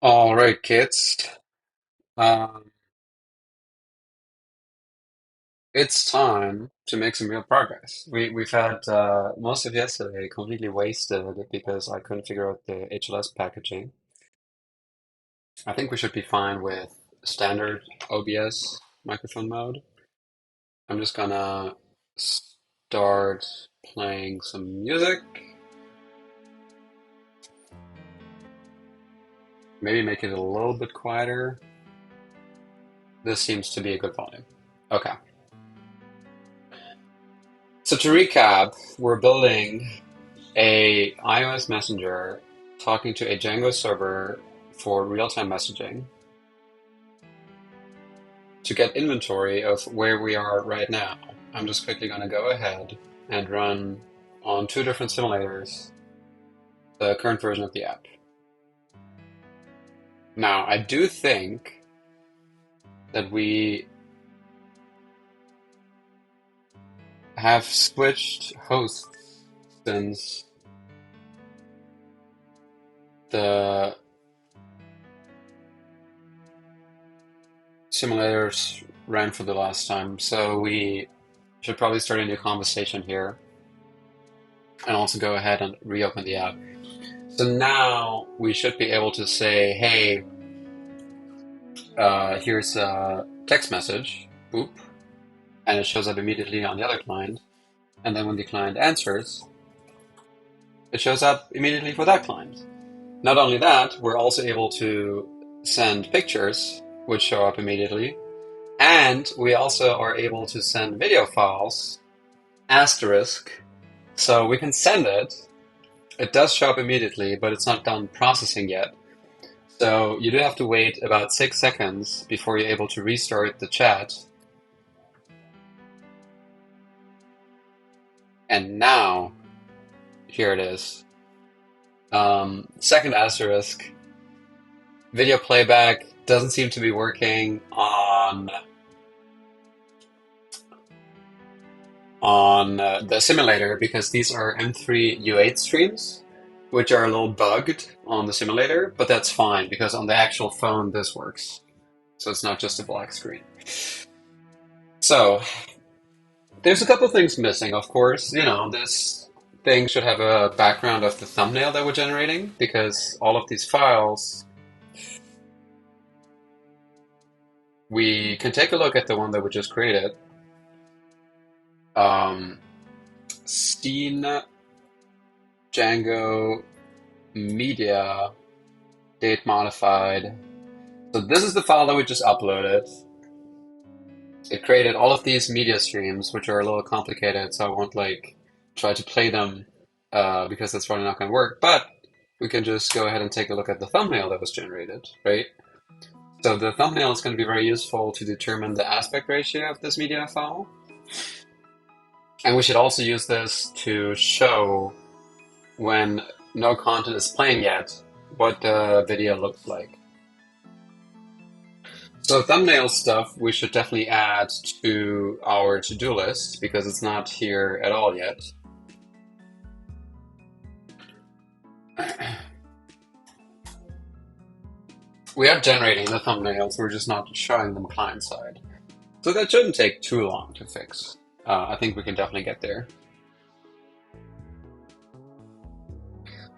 All right, kids. Um, it's time to make some real progress. We've had most of yesterday completely wasted because I couldn't figure out the HLS packaging. I think we should be fine with standard OBS microphone mode. I'm just gonna start playing some music. Maybe make it a little bit quieter. This seems to be a good volume. Okay. So to recap, we're building a iOS messenger talking to a Django server for real-time messaging to get inventory of where we are right now. I'm just quickly going to go ahead and run on two different simulators the current version of the app. Now, I do think that we have switched hosts since the simulators ran for the last time, so we should probably start a new conversation here and also go ahead and reopen the app. So now we should be able to say, hey, here's a text message, boop, and it shows up immediately on the other client. And then when the client answers, it shows up immediately for that client. Not only that, we're also able to send pictures, which show up immediately. And we also are able to send video files, asterisk. So we can send it. It does show up immediately, but it's not done processing yet. So you do have to wait about 6 seconds before you're able to restart the chat. And now, here it is. Second asterisk, video playback doesn't seem to be working on the simulator because these are M3 U8 streams, which are a little bugged on the simulator, but that's fine because on the actual phone this works. So it's not just a black screen. So there's a couple things missing, of course. You know, this thing should have a background of the thumbnail that we're generating because all of these files, we can take a look at the one that we just created. Scene Django media date modified. So this is the file that we just uploaded. It created all of these media streams, which are a little complicated, so I won't like try to play them because that's probably not going to work. But we can just go ahead and take a look at the thumbnail that was generated, right? So the thumbnail is going to be very useful to determine the aspect ratio of this media file. And we should also use this to show when no content is playing yet what the video looks like. So thumbnail stuff we should definitely add to our to-do list because it's not here at all yet. We are generating the thumbnails, we're just not showing them client side. So that shouldn't take too long to fix. I think we can definitely get there.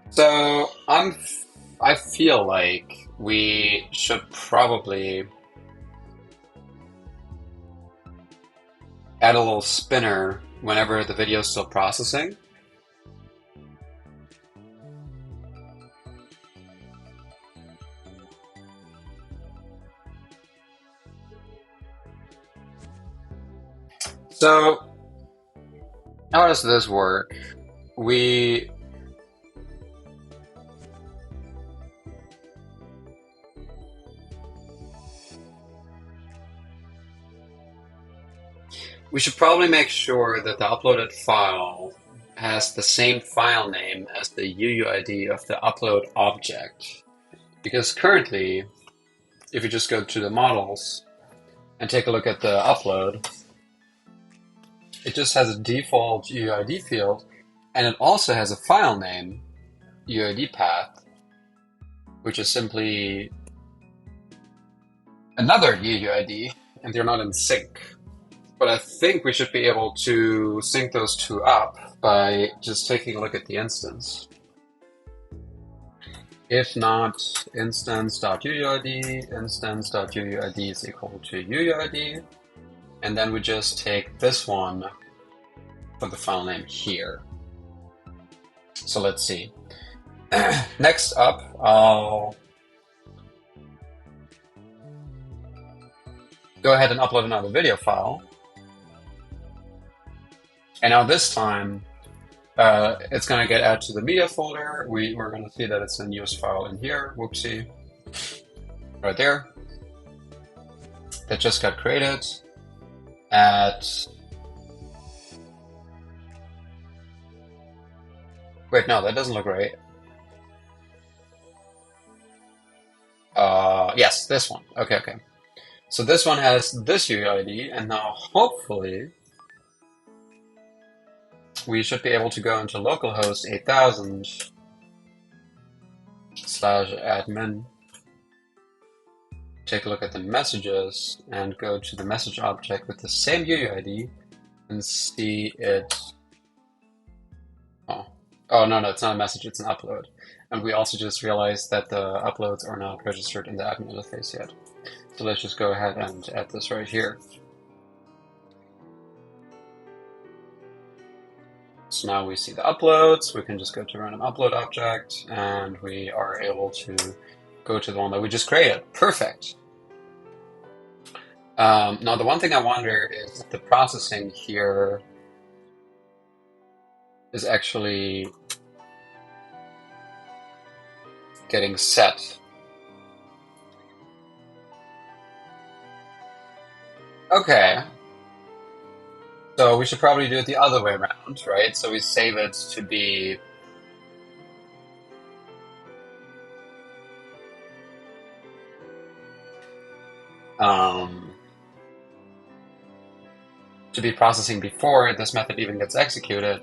So I feel like we should probably add a little spinner whenever the video is still processing. So how does this work? We should probably make sure that the uploaded file has the same file name as the UUID of the upload object. Because currently, if you just go to the models and take a look at the upload, it just has a default UUID field, and it also has a file name, UUID path, which is simply another UUID, and they're not in sync. But I think we should be able to sync those two up by just taking a look at the instance. If not, instance.uuid, instance.uuid is equal to uuid, and then we just take this one for the file name here. So let's see. Next up, I'll go ahead and upload another video file. And now this time, it's going to get added to the media folder. We're going to see that it's a news file in here. Whoopsie. Right there. That just got created at... Wait, no, that doesn't look right. Yes, this one. Okay. So this one has this UUID, and now hopefully we should be able to go into localhost 8000/admin, take a look at the messages, and go to the message object with the same UUID and see it. Oh, no, it's not a message, it's an upload. And we also just realized that the uploads are not registered in the admin interface yet. So let's just go ahead and add this right here. So now we see the uploads. We can just go to random upload object, and we are able to go to the one that we just created. Perfect. Now, the one thing I wonder is if the processing here is actually getting set. Okay. So we should probably do it the other way around, right? So we save it to be processing before this method even gets executed.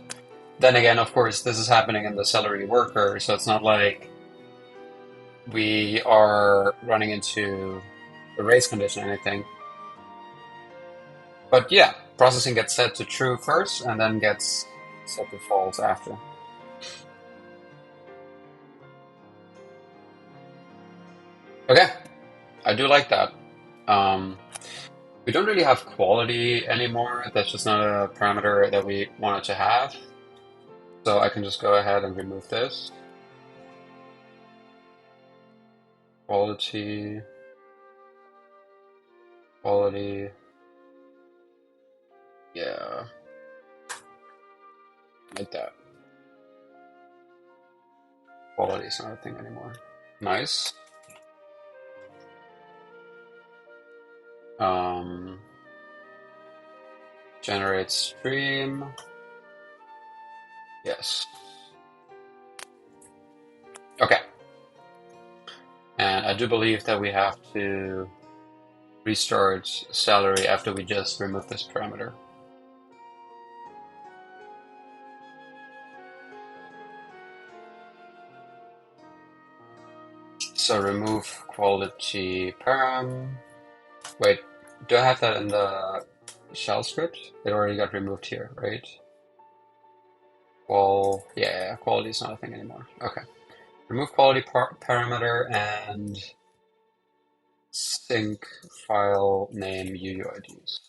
Then again, of course, this is happening in the Celery worker, so it's not like we are running into a race condition or anything. But yeah, processing gets set to true first and then gets set to false after. Okay, I do like that. We don't really have quality anymore. That's just not a parameter that we wanted to have. So I can just go ahead and remove this. Quality. Yeah. Like that. Quality is not a thing anymore. Nice. Generate stream. Yes. Okay. And I do believe that we have to restart Celery after we just remove this parameter. So remove quality param. Wait, do I have that in the shell script? It already got removed here, right? Well, yeah, quality is not a thing anymore. Okay. Remove quality parameter and sync file name UUIDs.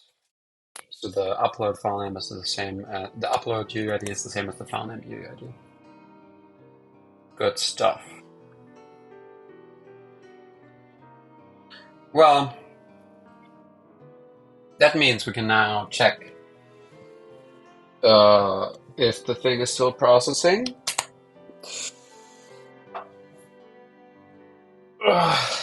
So the upload file name is the same. The upload UUID is the same as the file name UUID. Good stuff. Well, that means we can now check if the thing is still processing. Ugh.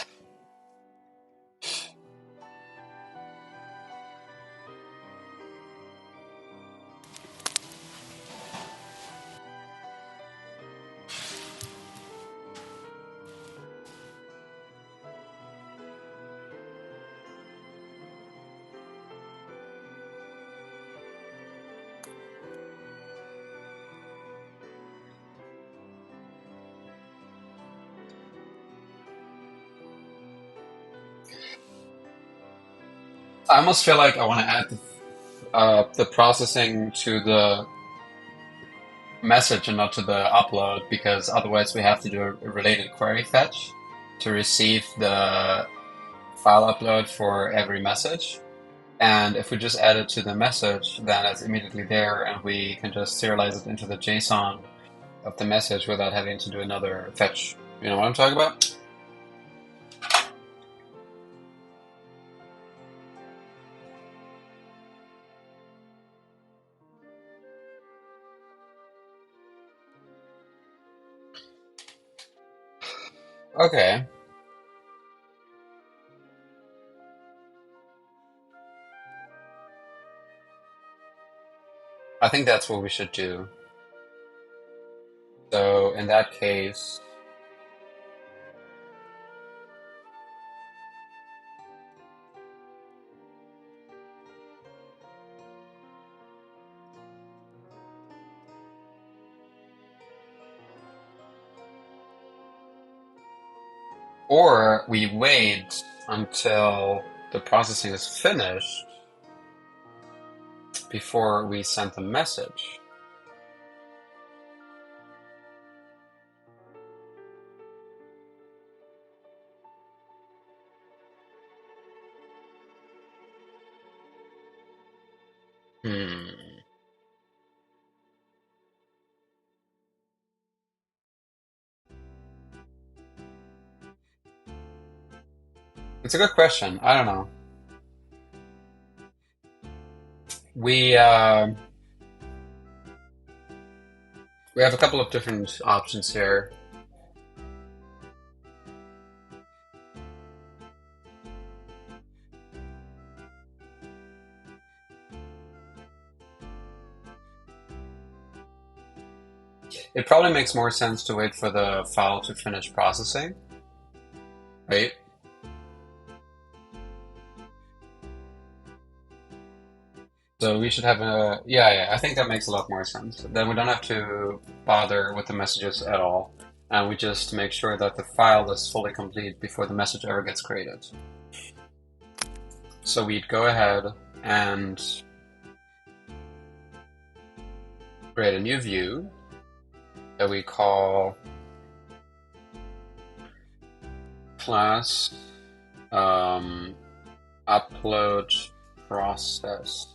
I almost feel like I want to add the processing to the message and not to the upload, because otherwise we have to do a related query fetch to receive the file upload for every message. And if we just add it to the message, then it's immediately there and we can just serialize it into the JSON of the message without having to do another fetch. You know what I'm talking about? Okay. I think that's what we should do. So in that case, or we wait until the processing is finished before we send the message. Hmm. It's a good question. I don't know. We we have a couple of different options here. It probably makes more sense to wait for the file to finish processing, right? So we should have a, yeah, I think that makes a lot more sense. Then we don't have to bother with the messages at all. And we just make sure that the file is fully complete before the message ever gets created. So we'd go ahead and create a new view that we call class upload process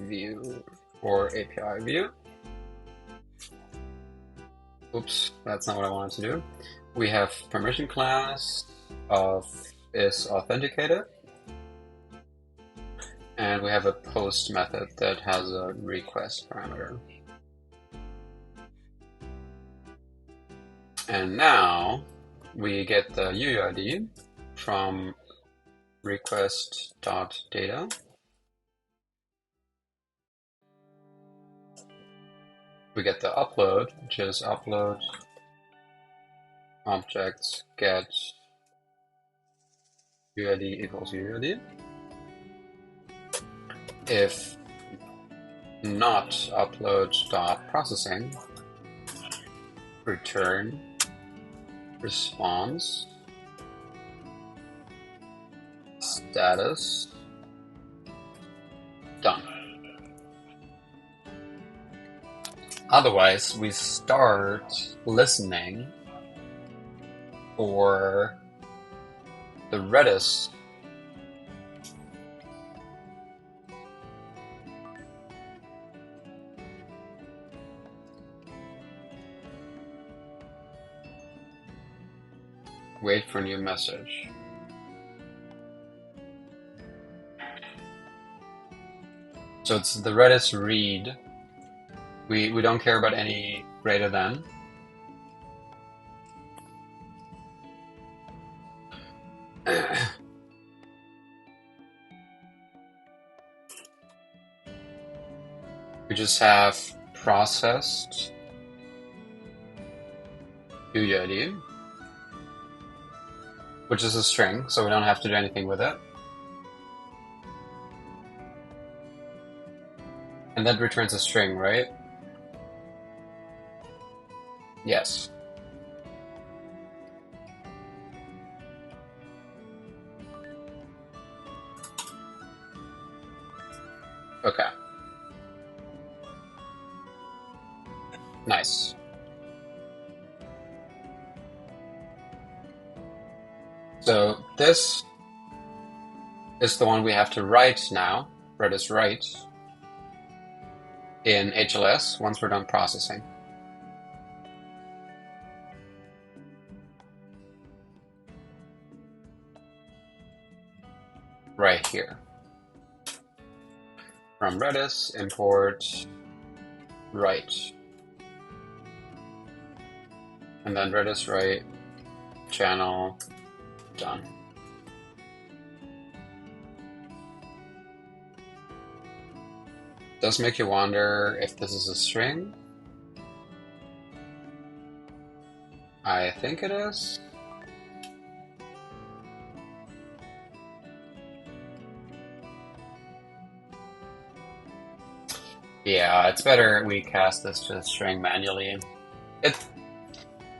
view or API view. Oops, that's not what I wanted to do. We have permission class of is authenticated, and we have a post method that has a request parameter. And now we get the UUID from request.data. We get the upload, which is upload objects get UID equals UID. If not upload dot processing, return response status done. Otherwise, we start listening for the Redis wait for new message. So it's the Redis read. We don't care about any greater than. We just have processed UUID, which is a string, so we don't have to do anything with it. And that returns a string, right? Yes. Okay, nice. So this is the one we have to write now. Redis write in HLS once we're done processing. Right here. From Redis, import write. And then Redis write channel done. Does make you wonder if this is a string. I think it is. Yeah, it's better we cast this to a string manually.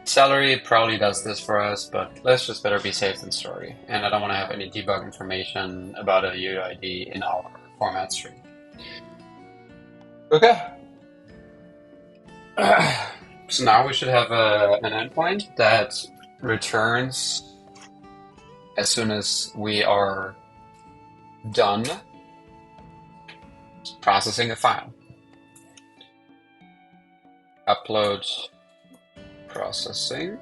Celery probably does this for us, but let's just better be safe than sorry. And I don't want to have any debug information about a UID in our format string. Okay. So now we should have an endpoint that returns as soon as we are done processing a file. Upload processing,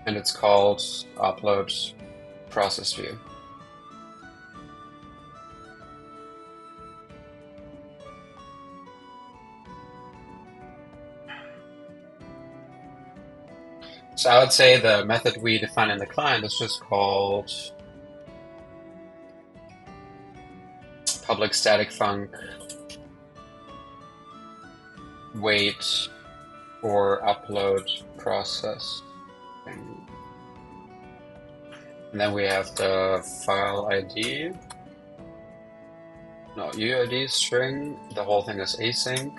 and it's called upload process view. So I would say the method we define in the client is just called public static func wait for upload process. And then we have the file ID. No, UID string. The whole thing is async.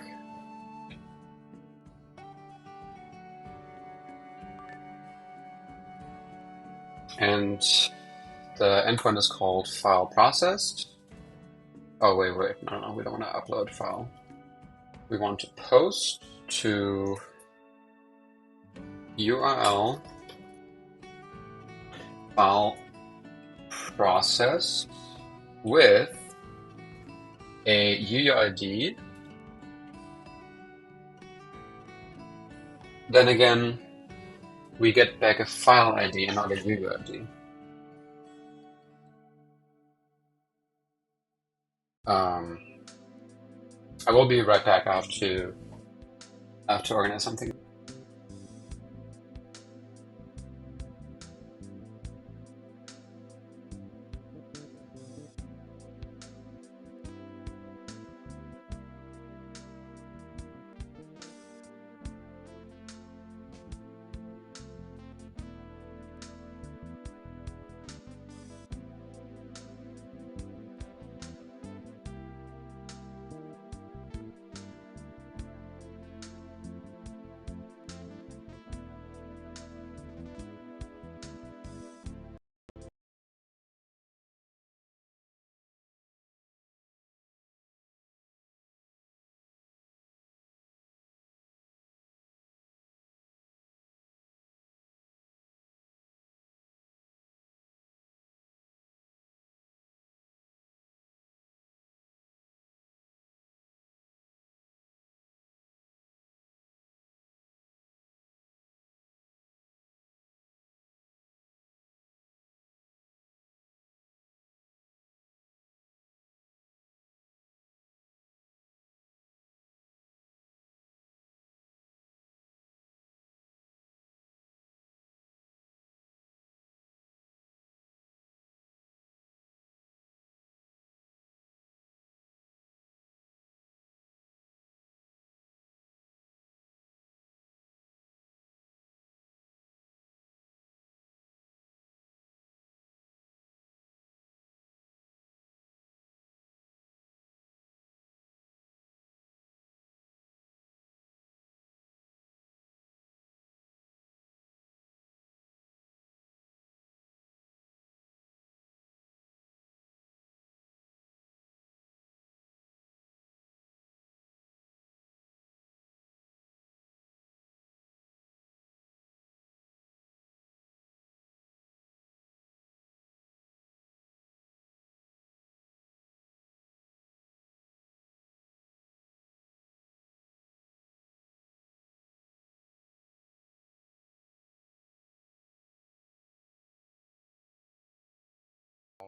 And the endpoint is called file processed. Oh, wait, no, we don't want to upload file. We want to post to URL file process with a UUID. Then again, we get back a file ID and not a UUID. I will be right back. I have to organize something.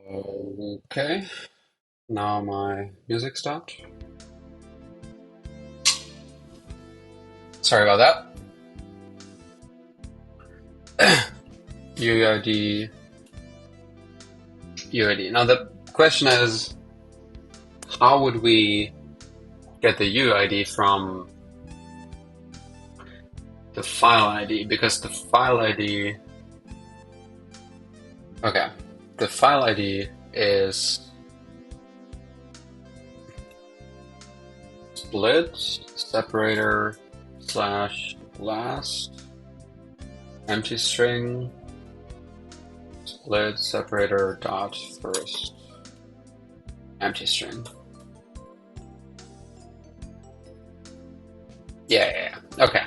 Okay, now my music stopped. Sorry about that. UID, UID. Now the question is, how would we get the UID from the file ID? Because the file ID, okay, the file ID is split separator slash last empty string split separator dot first empty string. Yeah. Okay.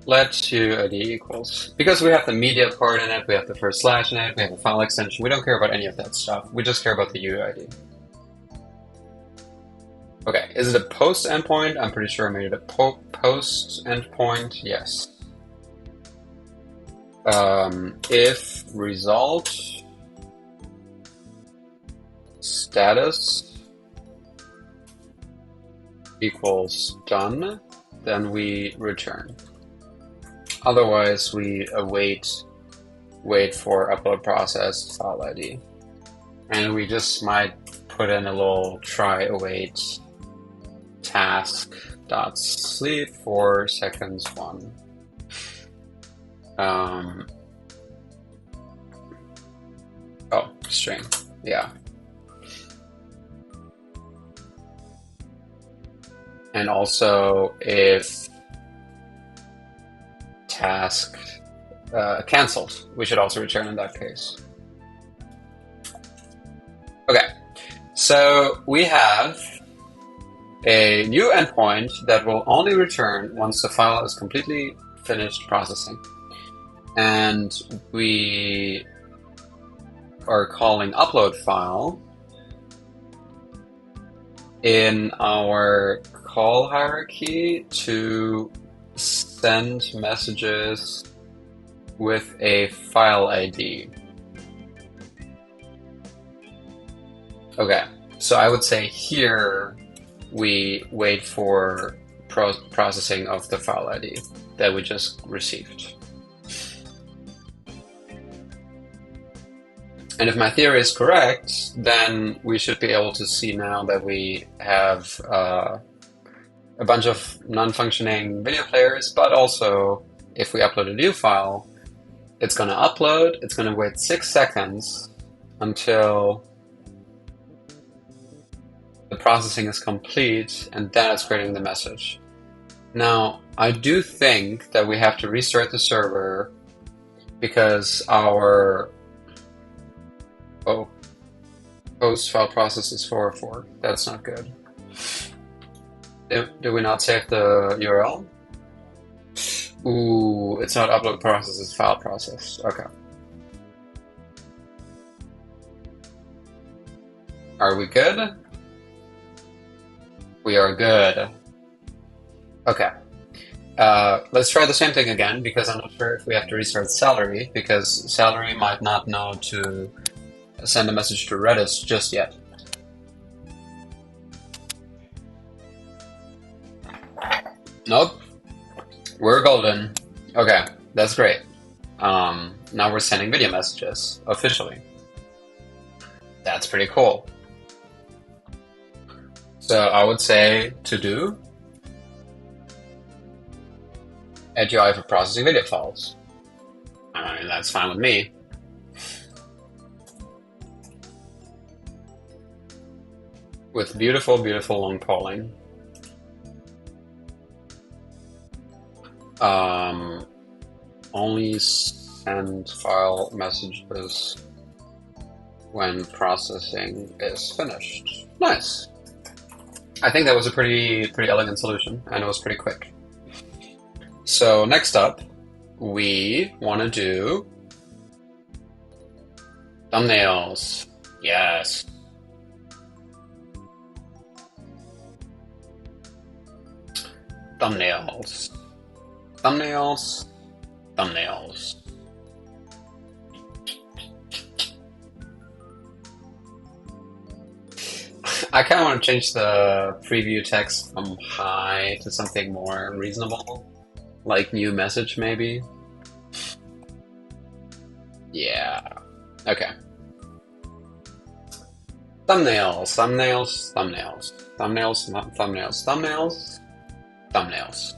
Let UID equals, because we have the media part in it, we have the first slash in it, we have a file extension. We don't care about any of that stuff. We just care about the UID. Okay, is it a post endpoint? I'm pretty sure I made it a post endpoint. Yes. If result status equals done, then we return. Otherwise, we wait for upload process file ID, and we just might put in a little try await task dot sleep for seconds 1. Oh, string, yeah. And also if task cancelled, we should also return in that case. Okay, so we have a new endpoint that will only return once the file is completely finished processing. And we are calling upload file in our call hierarchy to send messages with a file ID. Okay, so I would say here we wait for processing of the file ID that we just received. And if my theory is correct, then we should be able to see now that we have a bunch of non-functioning video players, but also if we upload a new file, it's going to upload, it's going to wait 6 seconds until the processing is complete, and then it's creating the message. Now, I do think that we have to restart the server because our post file process is 404. That's not good. Did we not save the URL? Ooh, it's not upload process, it's file process. Okay. Are we good? We are good. Okay. Let's try the same thing again, because I'm not sure if we have to restart Salary, because Salary might not know to send a message to Redis just yet. Nope. We're golden. Okay, that's great. Now we're sending video messages, officially. That's pretty cool. So I would say to do add UI for processing video files. I mean, that's fine with me. With beautiful, beautiful long polling. Only send file messages when processing is finished. Nice. I think that was a pretty elegant solution, and it was pretty quick. So next up, we want to do thumbnails. Yes. Thumbnails. Thumbnails. Thumbnails. I kind of want to change the preview text from hi to something more reasonable, like new message maybe. Yeah. Okay. Thumbnails, thumbnails, thumbnails, thumbnails, thumbnails, thumbnails, thumbnails.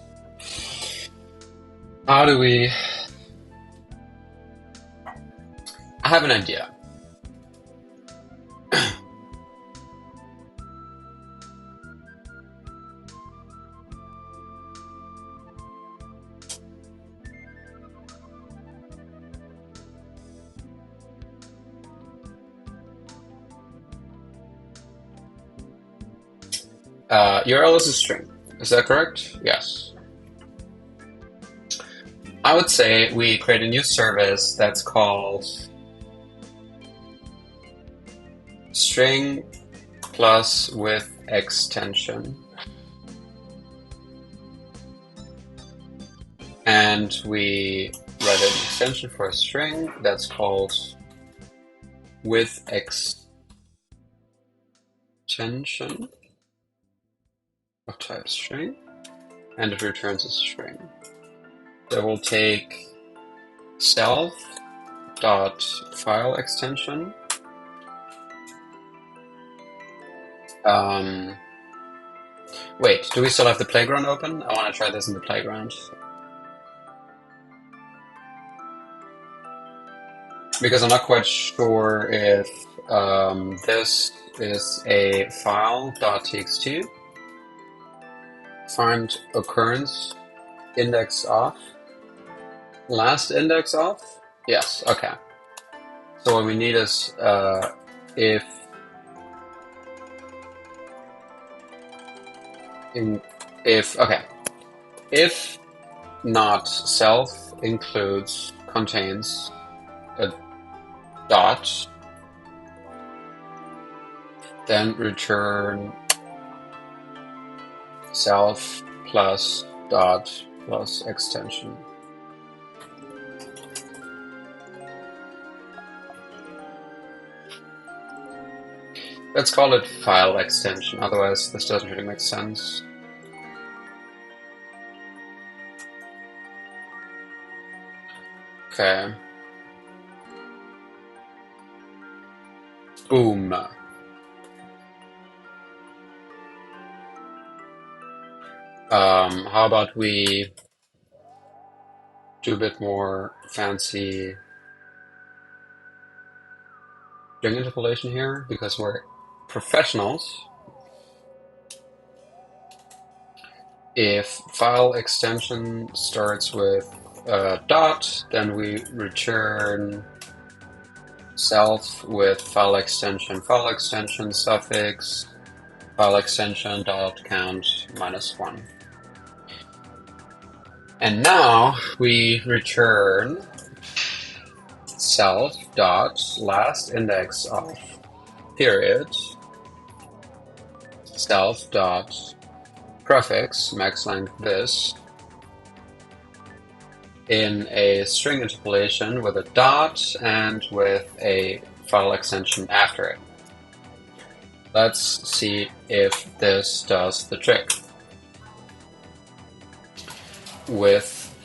How do we... I have an idea. URL is a string. Is that correct? Yes. I would say we create a new service that's called string plus with extension. And we write an extension for a string that's called with extension of type string, and it returns a string. So we'll take self.file extension. Wait, do we still have the playground open? I want to try this in the playground. Because I'm not quite sure if this is a file.txt. Find occurrence index off. Last index off? Yes, okay. So what we need is if not self includes contains a dot, then return self plus dot plus extension. Let's call it file extension, otherwise this doesn't really make sense. Okay. Boom. How about we do a bit more fancy string interpolation here, because we're professionals. If file extension starts with a dot, then we return self with file extension suffix, file extension dot count -1. And now we return self dot last index of period self dot prefix max length this in a string interpolation with a dot and with a file extension after it. Let's see if this does the trick. With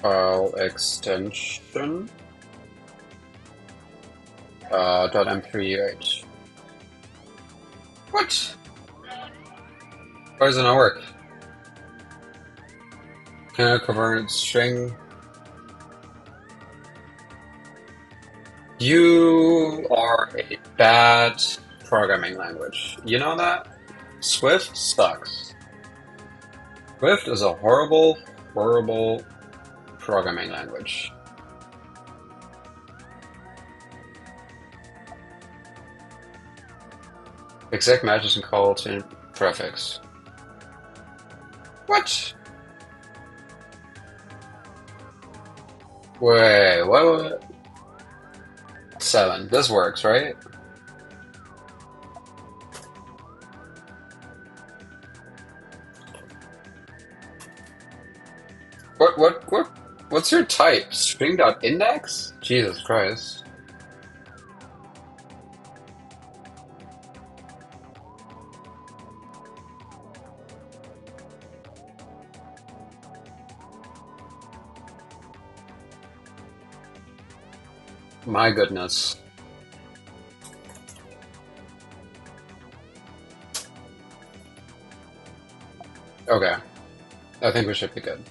file extension .m3h. What? Why does it not work? Can I convert string? You are a bad programming language. You know that? Swift sucks. Swift is a horrible, horrible programming language. Exact matches and call to prefix. What? Wait, what? 7. This works, right? What's your type? String.index? Jesus Christ. My goodness. Okay, I think we should be good.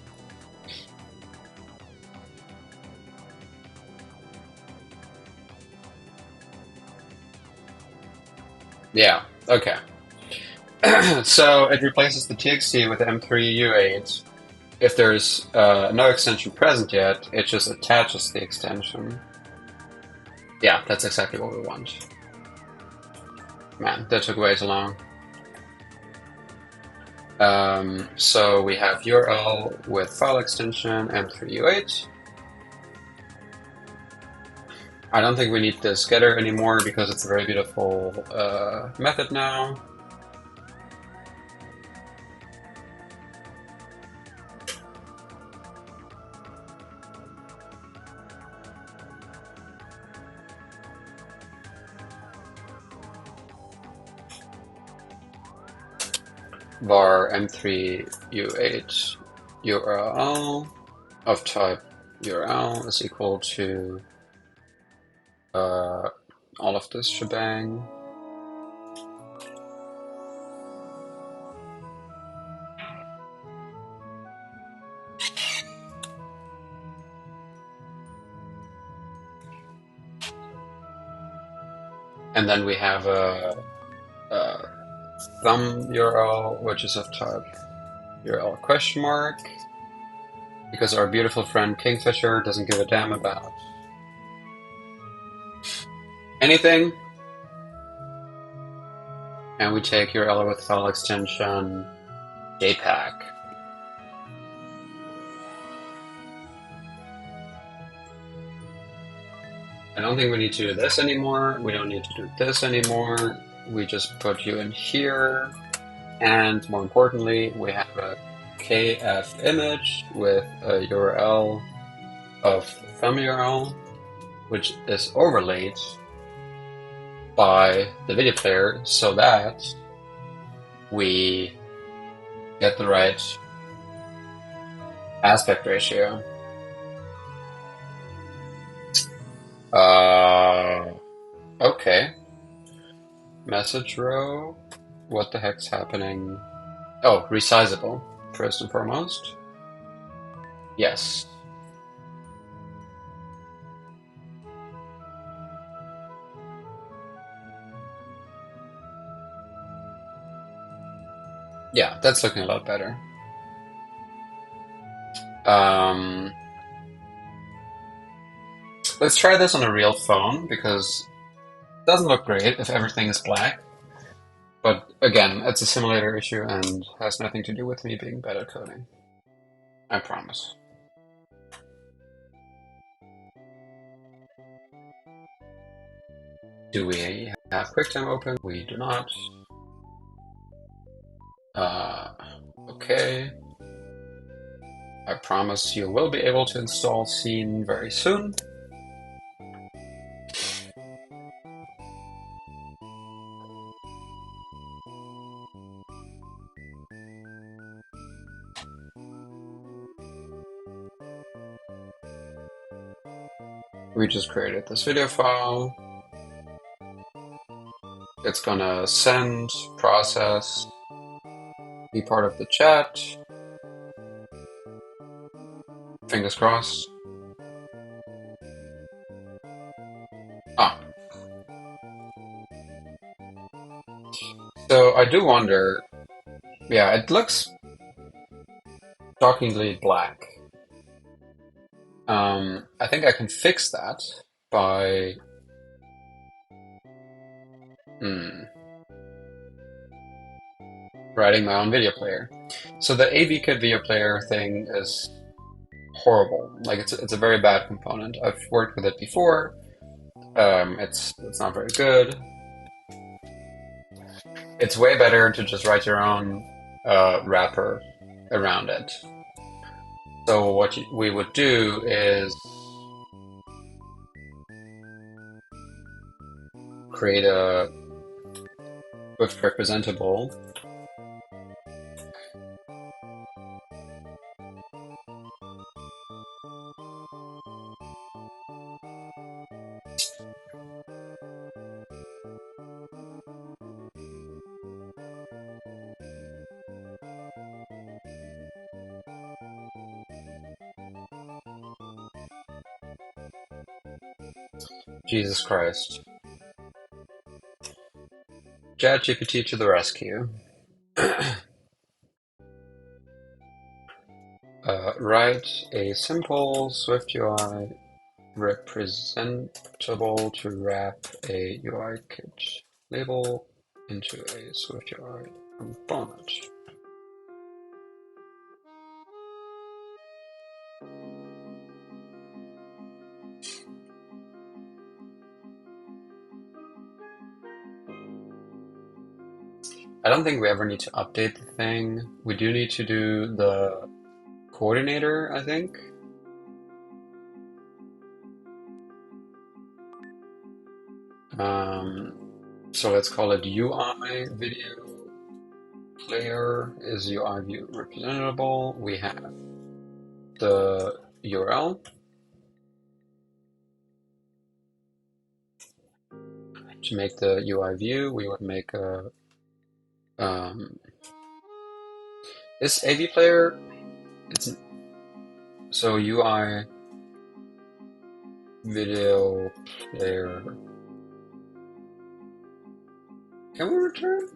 Yeah, okay. So it replaces the TXT with M3U8. If there's no extension present yet, it just attaches the extension. Yeah, that's exactly what we want. Man, that took way too long. So we have URL with file extension M3U8. I don't think we need this getter anymore because it's a very beautiful method now. Var M3U8 URL of type URL is equal to all of this shebang. And then we have a thumb URL, which is of type URL question mark, because our beautiful friend Kingfisher doesn't give a damn about anything. And we take URL with file extension JPEG. I don't think we need to do this anymore. We don't need to do this anymore. We just put you in here. And more importantly, we have a KF image with a URL of thumb URL, which is overlaid by the video player so that we get the right aspect ratio. Okay. Message row. What the heck's happening? Oh, resizable, first and foremost. Yes. Yeah, that's looking a lot better. Let's try this on a real phone because it doesn't look great if everything is black. But again, it's a simulator issue and has nothing to do with me being bad at coding. I promise. Do we have QuickTime open? We do not. Okay. I promise you will be able to install Scene very soon. We just created this video file. It's gonna send, process, be part of the chat. Fingers crossed. Ah. So I do wonder, yeah, it looks shockingly black. I think I can fix that by writing my own video player. So the AVKit video player thing is horrible. Like it's a very bad component. I've worked with it before. It's not very good. It's way better to just write your own wrapper around it. So what we would do is create a Swift representable Jesus Christ. ChatGPT to the rescue. Write a simple SwiftUI representable to wrap a UI kit label into a SwiftUI component. I don't think we ever need to update the thing. We do need to do the coordinator, I think. So let's call it UI video player is UI view representable. We have the URL. To make the UI view, we would make a this AV player. It's so UI video player. Can we return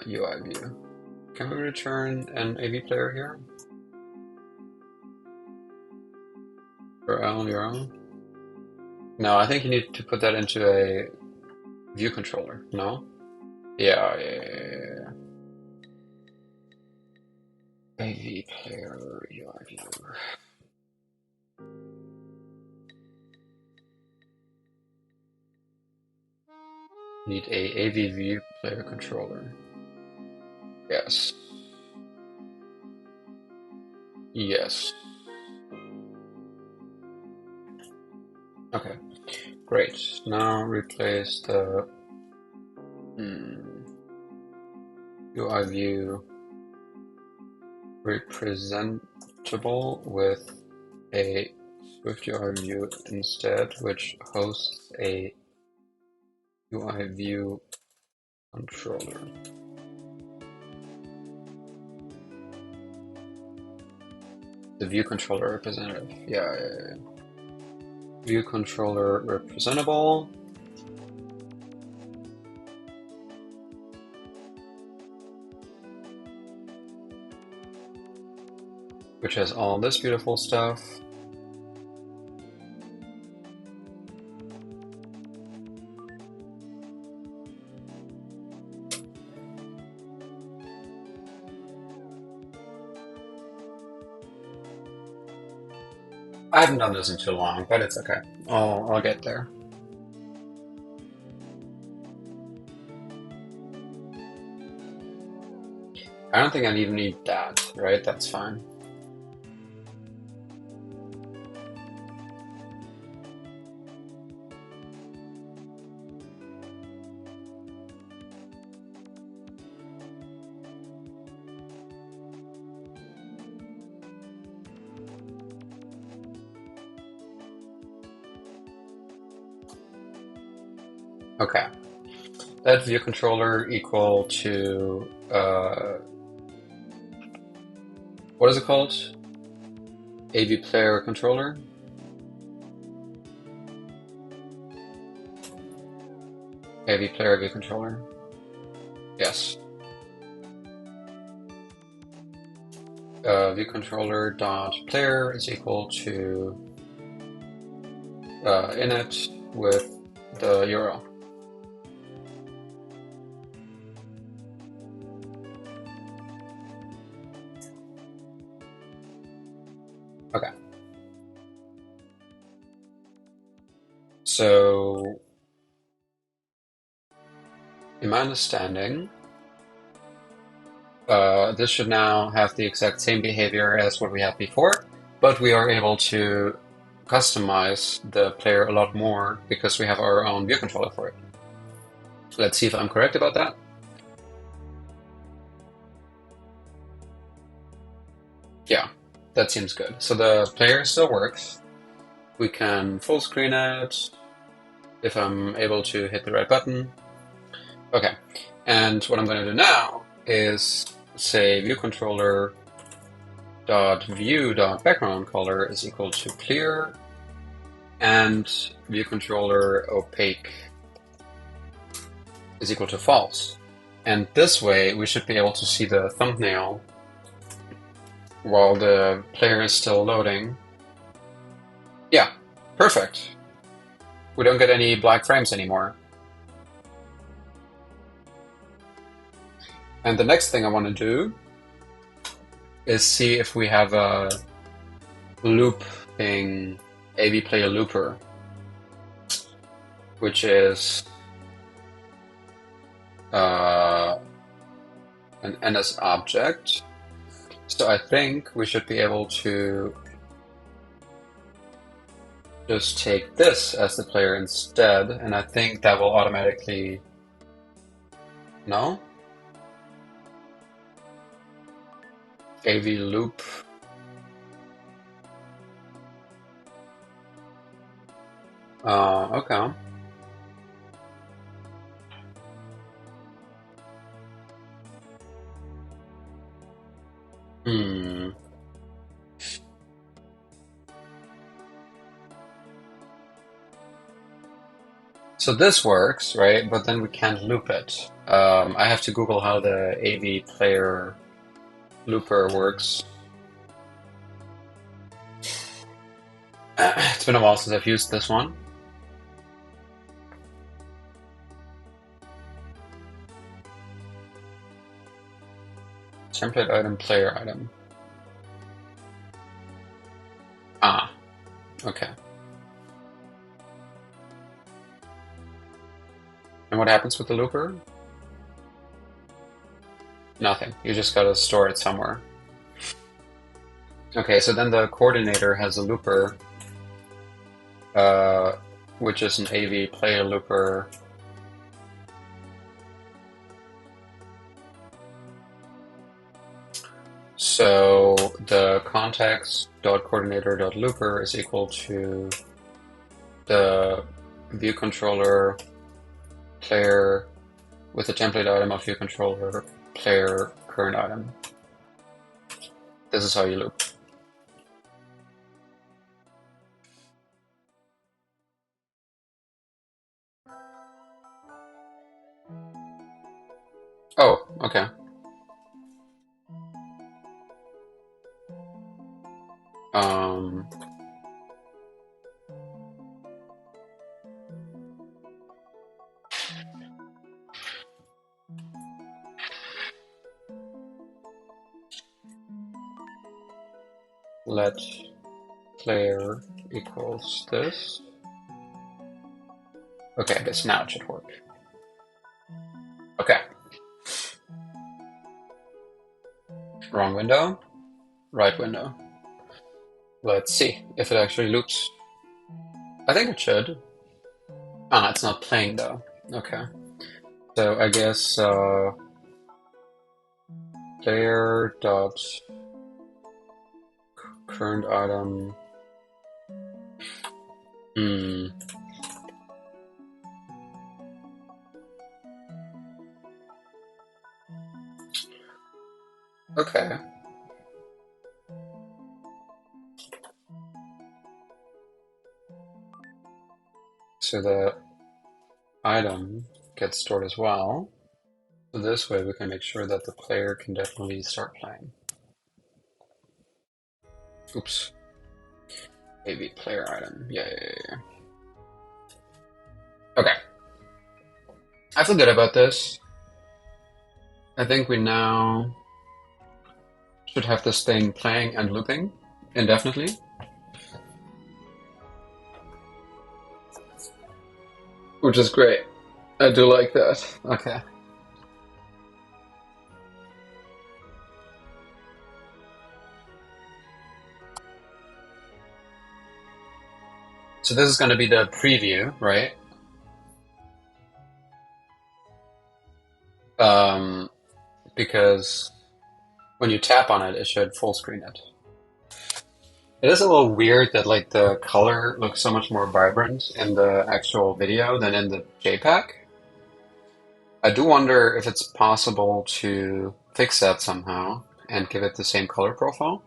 UI view? Can we return an AV player here? URL? No, I think you need to put that into a view controller. No? Yeah. AV player UI view. Need a AV view player controller. Yes. Yes. Okay. Great. Now replace the UI view representable with a SwiftUI view instead, which hosts a UI view controller. The view controller representative. Yeah. View controller representable. Which has all this beautiful stuff. I haven't done this in too long, but it's okay. I'll get there. I don't think I even need that, right? That's fine. Okay. That view controller equal to what is it called? AV player controller. AV player view controller. Yes. View controller dot player is equal to init with the URL. Okay. So, in my understanding, this should now have the exact same behavior as what we had before, but we are able to customize the player a lot more because we have our own view controller for it. Let's see if I'm correct about that. Yeah, that seems good. So the player still works. We can full screen it if I'm able to hit the right button. Okay, and what I'm going to do now is say view controller dot view dot background color is equal to clear, and view controller opaque is equal to false. And this way we should be able to see the thumbnail while the player is still loading. Yeah, perfect. We don't get any black frames anymore. And the next thing I want to do is see if we have a looping AV player looper, which is an NS object. So I think we should be able to just take this as the player instead, and I think that will automatically... No? AV loop. Okay. So this works, right? But then we can't loop it. I have to Google how the AV player looper works. It's been a while since I've used this one. Template item, player item. Ah, okay. And what happens with the looper? Nothing. You just gotta store it somewhere. Okay, so then the coordinator has a looper, which is an AV player looper. So the context.coordinator.looper is equal to the view controller player with the template item of view controller player current item. This is how you loop. Oh, okay. Let player equals this. Okay, I guess now it should work. Okay. Wrong window, right window. Let's see if it actually loops. I think it should. Ah, it's not playing though. Okay. So I guess player dot current item. Okay. So the item gets stored as well. So this way we can make sure that the player can definitely start playing. Oops. AV player item. Yeah. Okay. I feel good about this. I think we now should have this thing playing and looping indefinitely. Which is great. I do like that. Okay. So this is going to be the preview, right? Because when you tap on it, it should full screen it. It is a little weird that like the color looks so much more vibrant in the actual video than in the JPEG. I do wonder if it's possible to fix that somehow and give it the same color profile.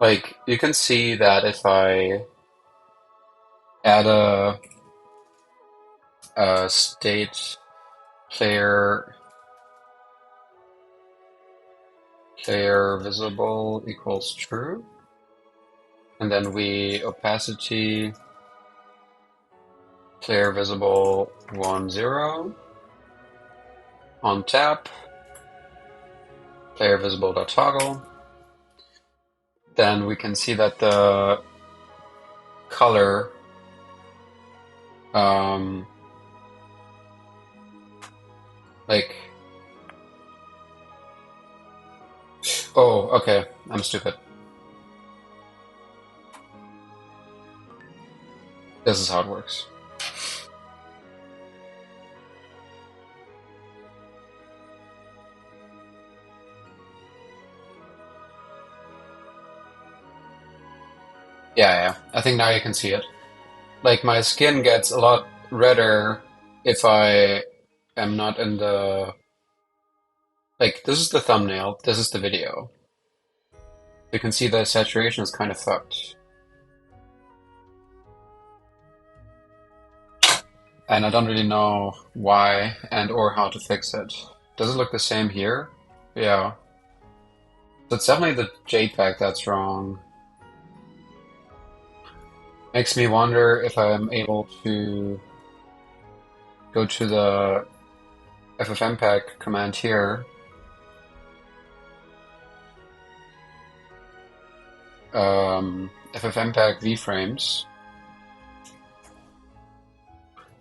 Like, you can see that if I add a state player visible equals true, and then we opacity player visible 1 0 on tap player visible dot toggle, then we can see that the color um, like, oh, okay, I'm stupid. This is how it works. Yeah, I think now you can see it. Like, my skin gets a lot redder if I am not in the... Like, this is the thumbnail, this is the video. You can see the saturation is kind of fucked. And I don't really know why and or how to fix it. Does it look the same here? Yeah. So it's definitely the JPEG that's wrong. Makes me wonder if I'm able to go to the ffmpeg command here. ffmpeg vframes.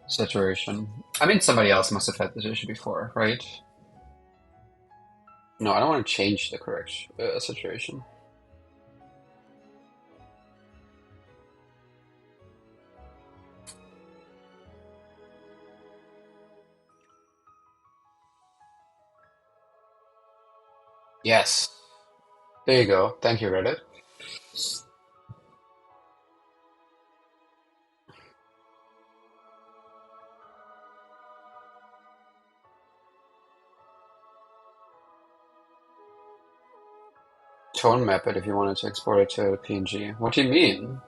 Saturation. I mean, somebody else must have had this issue before, right? No, I don't want to change the correct saturation. Yes. There you go. Thank you, Reddit. Tone map it if you wanted to export it to PNG. What do you mean?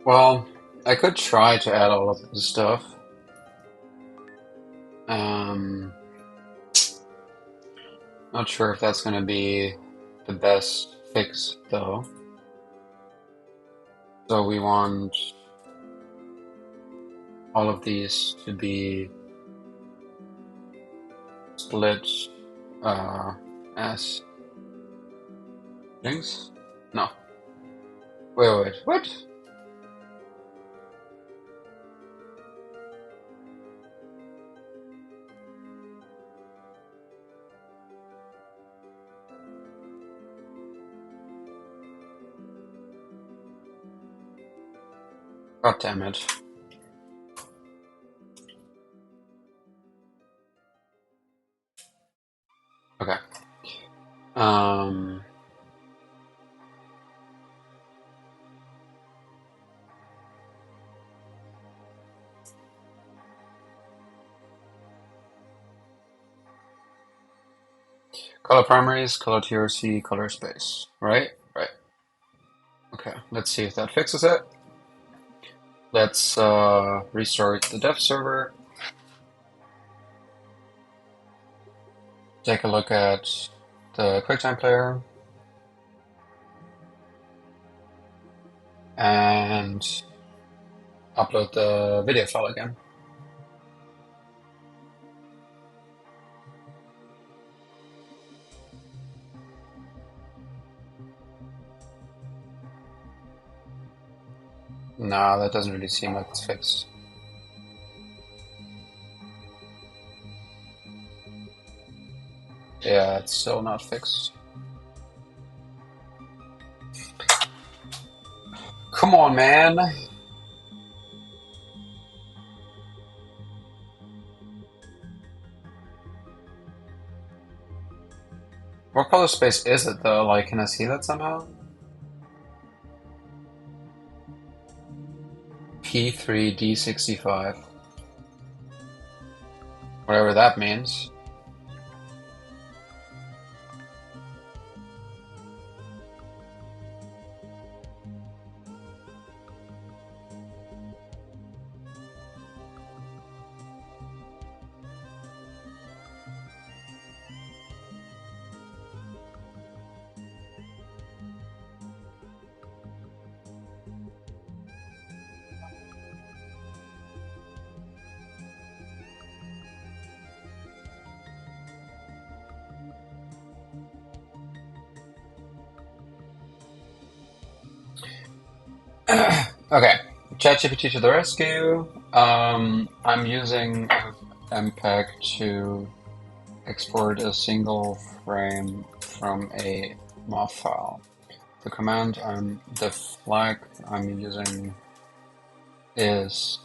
Well, I could try to add all of this stuff. Um, Not sure if that's going to be the best fix, though. So we want all of these to be split as things? No. Wait. What? God damn it. Okay. Um, Color primaries, color TRC, color space. Right? Right. Okay, let's see if that fixes it. Let's restart the dev server. Take a look at the QuickTime player. And upload the video file again. No, that doesn't really seem like it's fixed. Yeah, it's still not fixed. Come on, man. What color space is it though? Like, can I see that somehow? P3D65. Whatever that means. Okay, ChatGPT to the rescue. I'm using MPEG to export a single frame from a MOV file. The flag I'm using is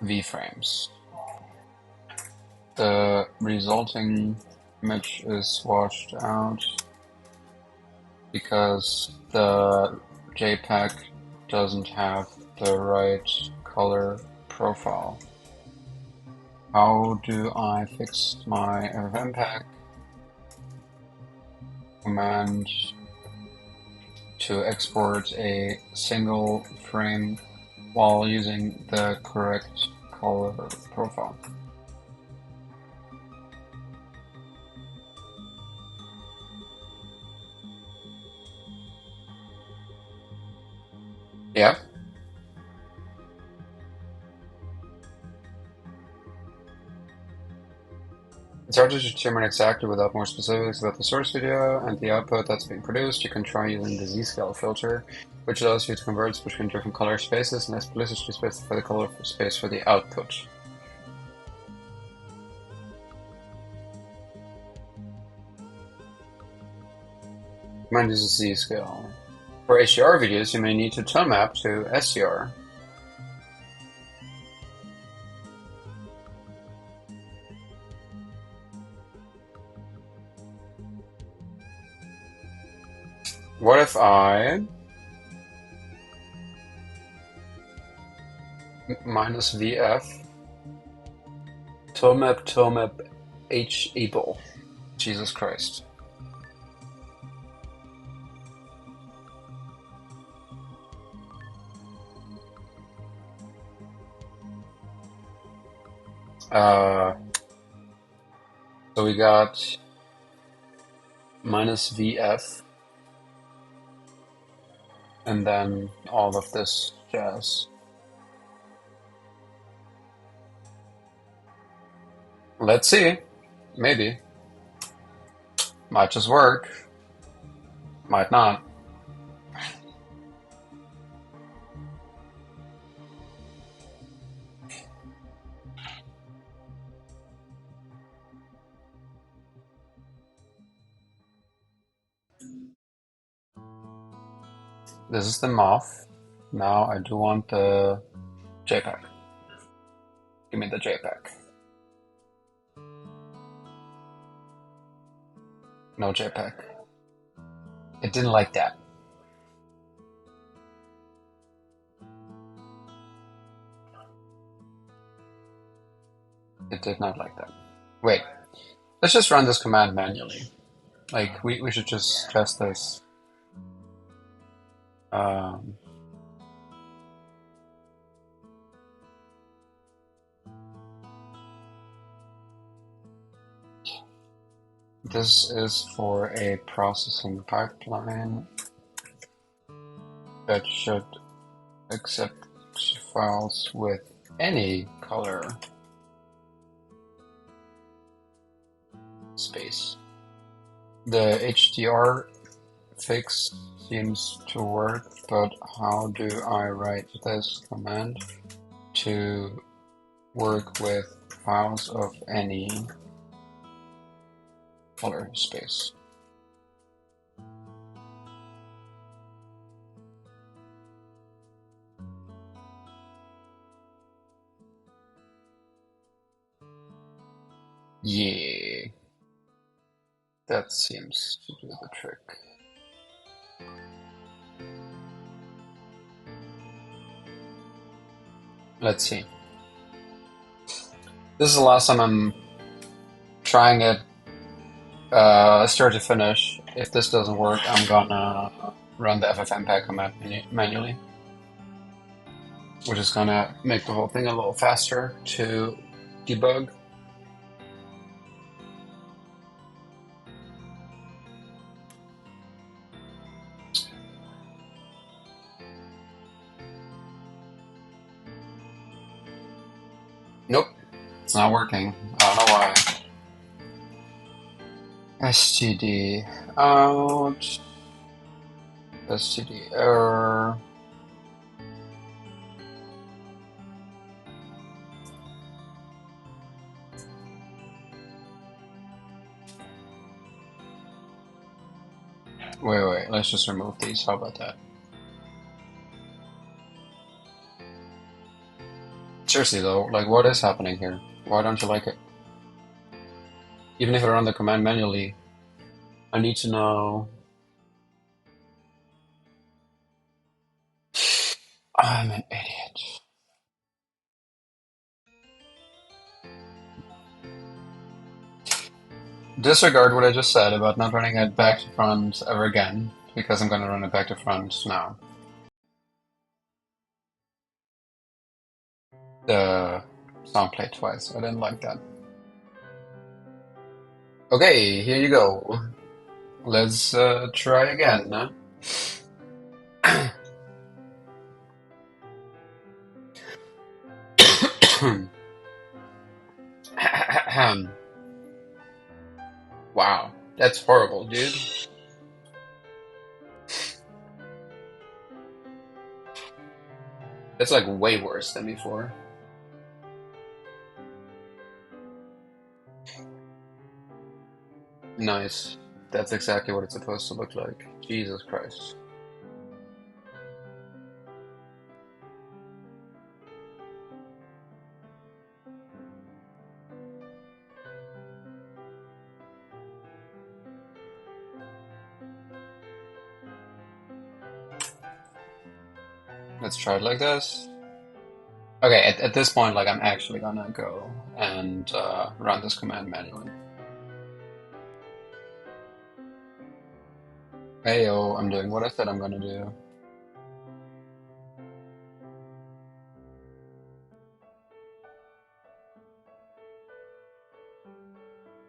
V-frames. The resulting image is washed out because the JPEG doesn't have the right color profile. How do I fix my FFmpeg command to export a single frame while using the correct color profile? Yeah. It's hard to determine exactly without more specifics about the source video and the output that's being produced. You can try using the Z-scale filter, which allows you to convert between different color spaces and explicitly specify the color space for the output. Command uses Z-scale. For HDR videos, you may need to tone map to SDR. What if I minus VF tone map H able? Jesus Christ. So we got minus VF and then all of this jazz. Let's see. Maybe. Might just work. Might not. This is the MOV. Now I do want the JPEG. Give me the JPEG. No JPEG. It didn't like that. It did not like that. Wait. Let's just run this command manually. Like, we should just test this. Um, this is for a processing pipeline that should accept files with any color space. The HDR fix seems to work, but how do I write this command to work with files of any color space? Yeah, that seems to do the trick. Let's see. This is the last time I'm trying it start to finish. If this doesn't work, I'm gonna run the ffmpeg command manually, which is gonna make the whole thing a little faster to debug. Nope, it's not working. I don't know why. STD out. STD error. Wait, let's just remove these. How about that? Seriously though, like what is happening here? Why don't you like it? Even if I run the command manually, I need to know. I'm an idiot. Disregard what I just said about not running it back to front ever again, because I'm gonna run it back to front now. The sound played twice. I didn't like that. Okay, here you go. Let's try again. Wow, that's horrible, dude. That's like way worse than before. Nice. That's exactly what it's supposed to look like. Jesus Christ. Let's try it like this. Okay, at this point, like I'm actually gonna go and run this command manually. Heyo, I'm doing what I said I'm gonna do.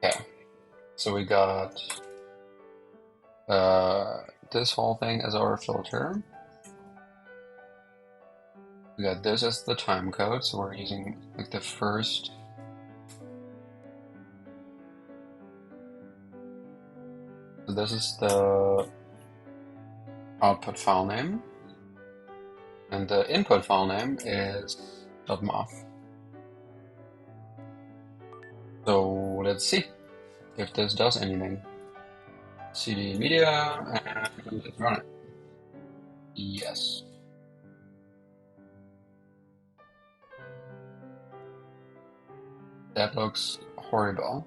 Okay, so we got this whole thing as our filter. We got this as the time code, so we're using like the first. So this is the output file name, and the input file name is .mof. So let's see if this does anything. CD media, and let's run it. Yes. That looks horrible.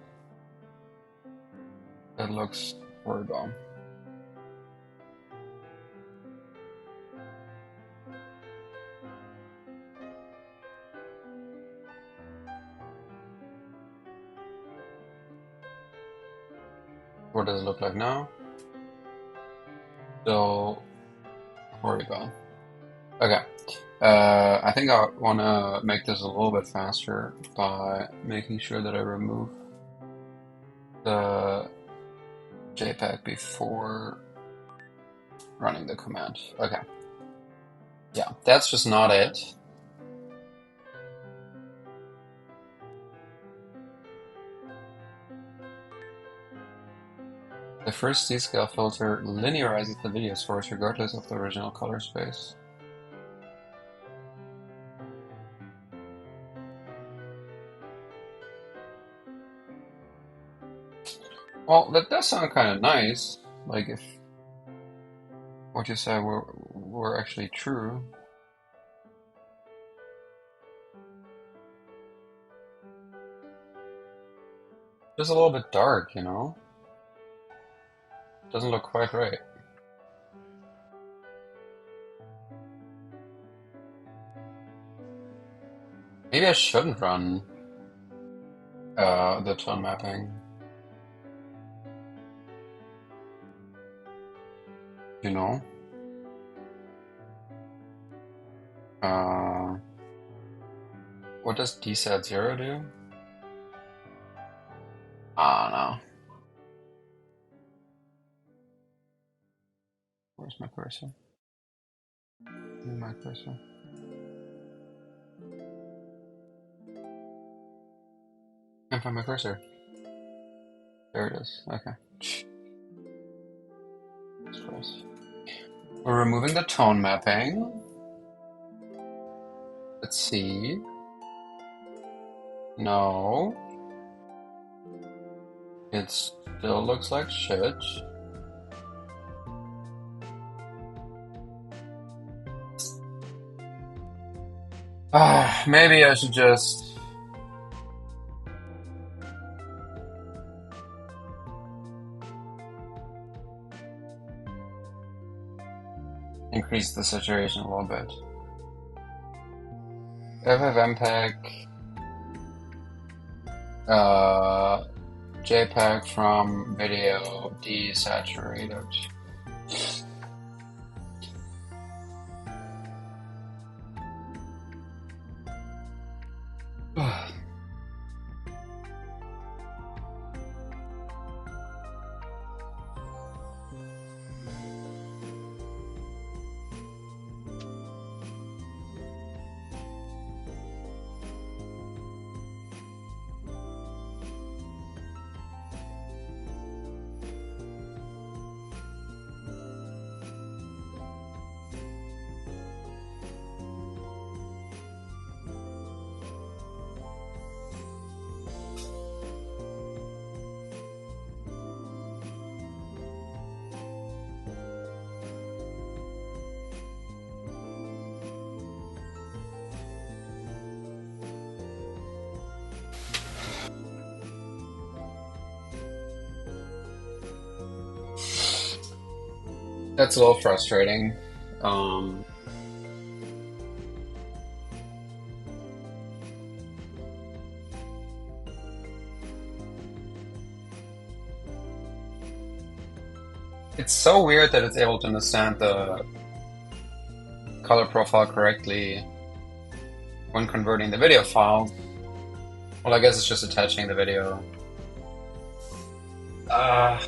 That looks horrible. What does it look like now? So Where we go? Okay. I think I want to make this a little bit faster by making sure that I remove the JPEG before running the command. Okay. Yeah, that's just not it. The first Z-scale filter linearizes the video source regardless of the original color space. Well, that does sound kind of nice. Like if what you said were actually true. Just a little bit dark, you know? Doesn't look quite right. Maybe I shouldn't run the tone mapping. You know? Uh, what does dsat0 do? Ah, no. Where's my cursor? Where's my cursor? Can't find my cursor. There it is. Okay. Jesus. We're removing the tone mapping. Let's see. No. It still looks like shit. Maybe I should just increase the saturation a little bit. FFmpeg, JPEG from video desaturated. That's a little frustrating. Um, it's so weird that it's able to understand the color profile correctly when converting the video file. Well, I guess it's just attaching the video. Uh,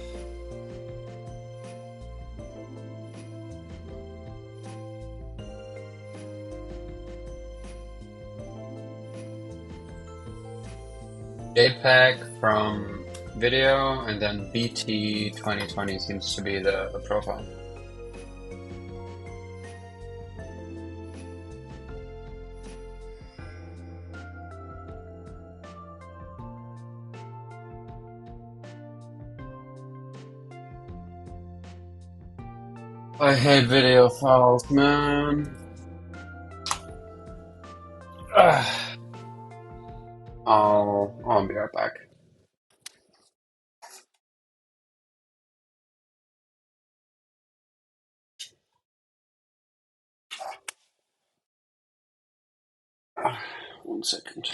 JPEG from video, and then BT 2020 seems to be the profile. I hate video files, man. Ugh. I'll be right back. One second.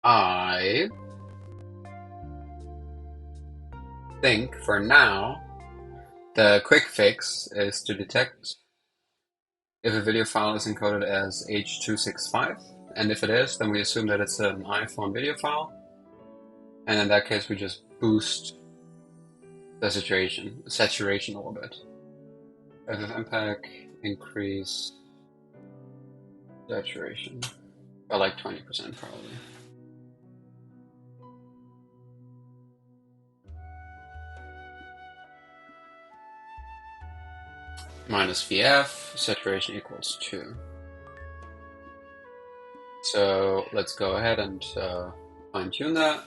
I think for now, the quick fix is to detect if a video file is encoded as H.265, and if it is, then we assume that it's an iPhone video file, and in that case we just boost the saturation a little bit. FFmpeg, increase saturation by like 20% probably. Minus VF, saturation equals 2. So let's go ahead and fine tune that.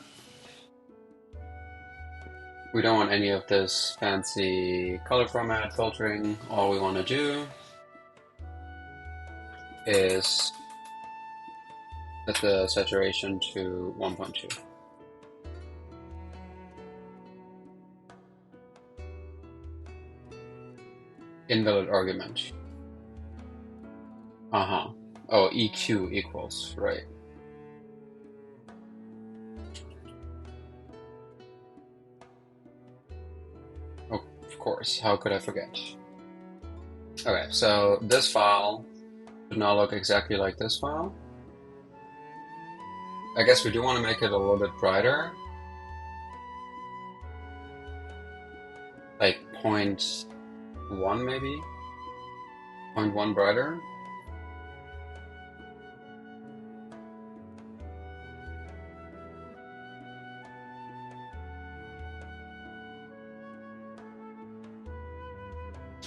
We don't want any of this fancy color format filtering. All we want to do is set the saturation to 1.2. Invalid argument. Oh, EQ equals, right. Oh, of course, how could I forget? Okay, so this file should now look exactly like this file. I guess we do want to make it a little bit brighter. Like 0.1 maybe? 0.1 brighter?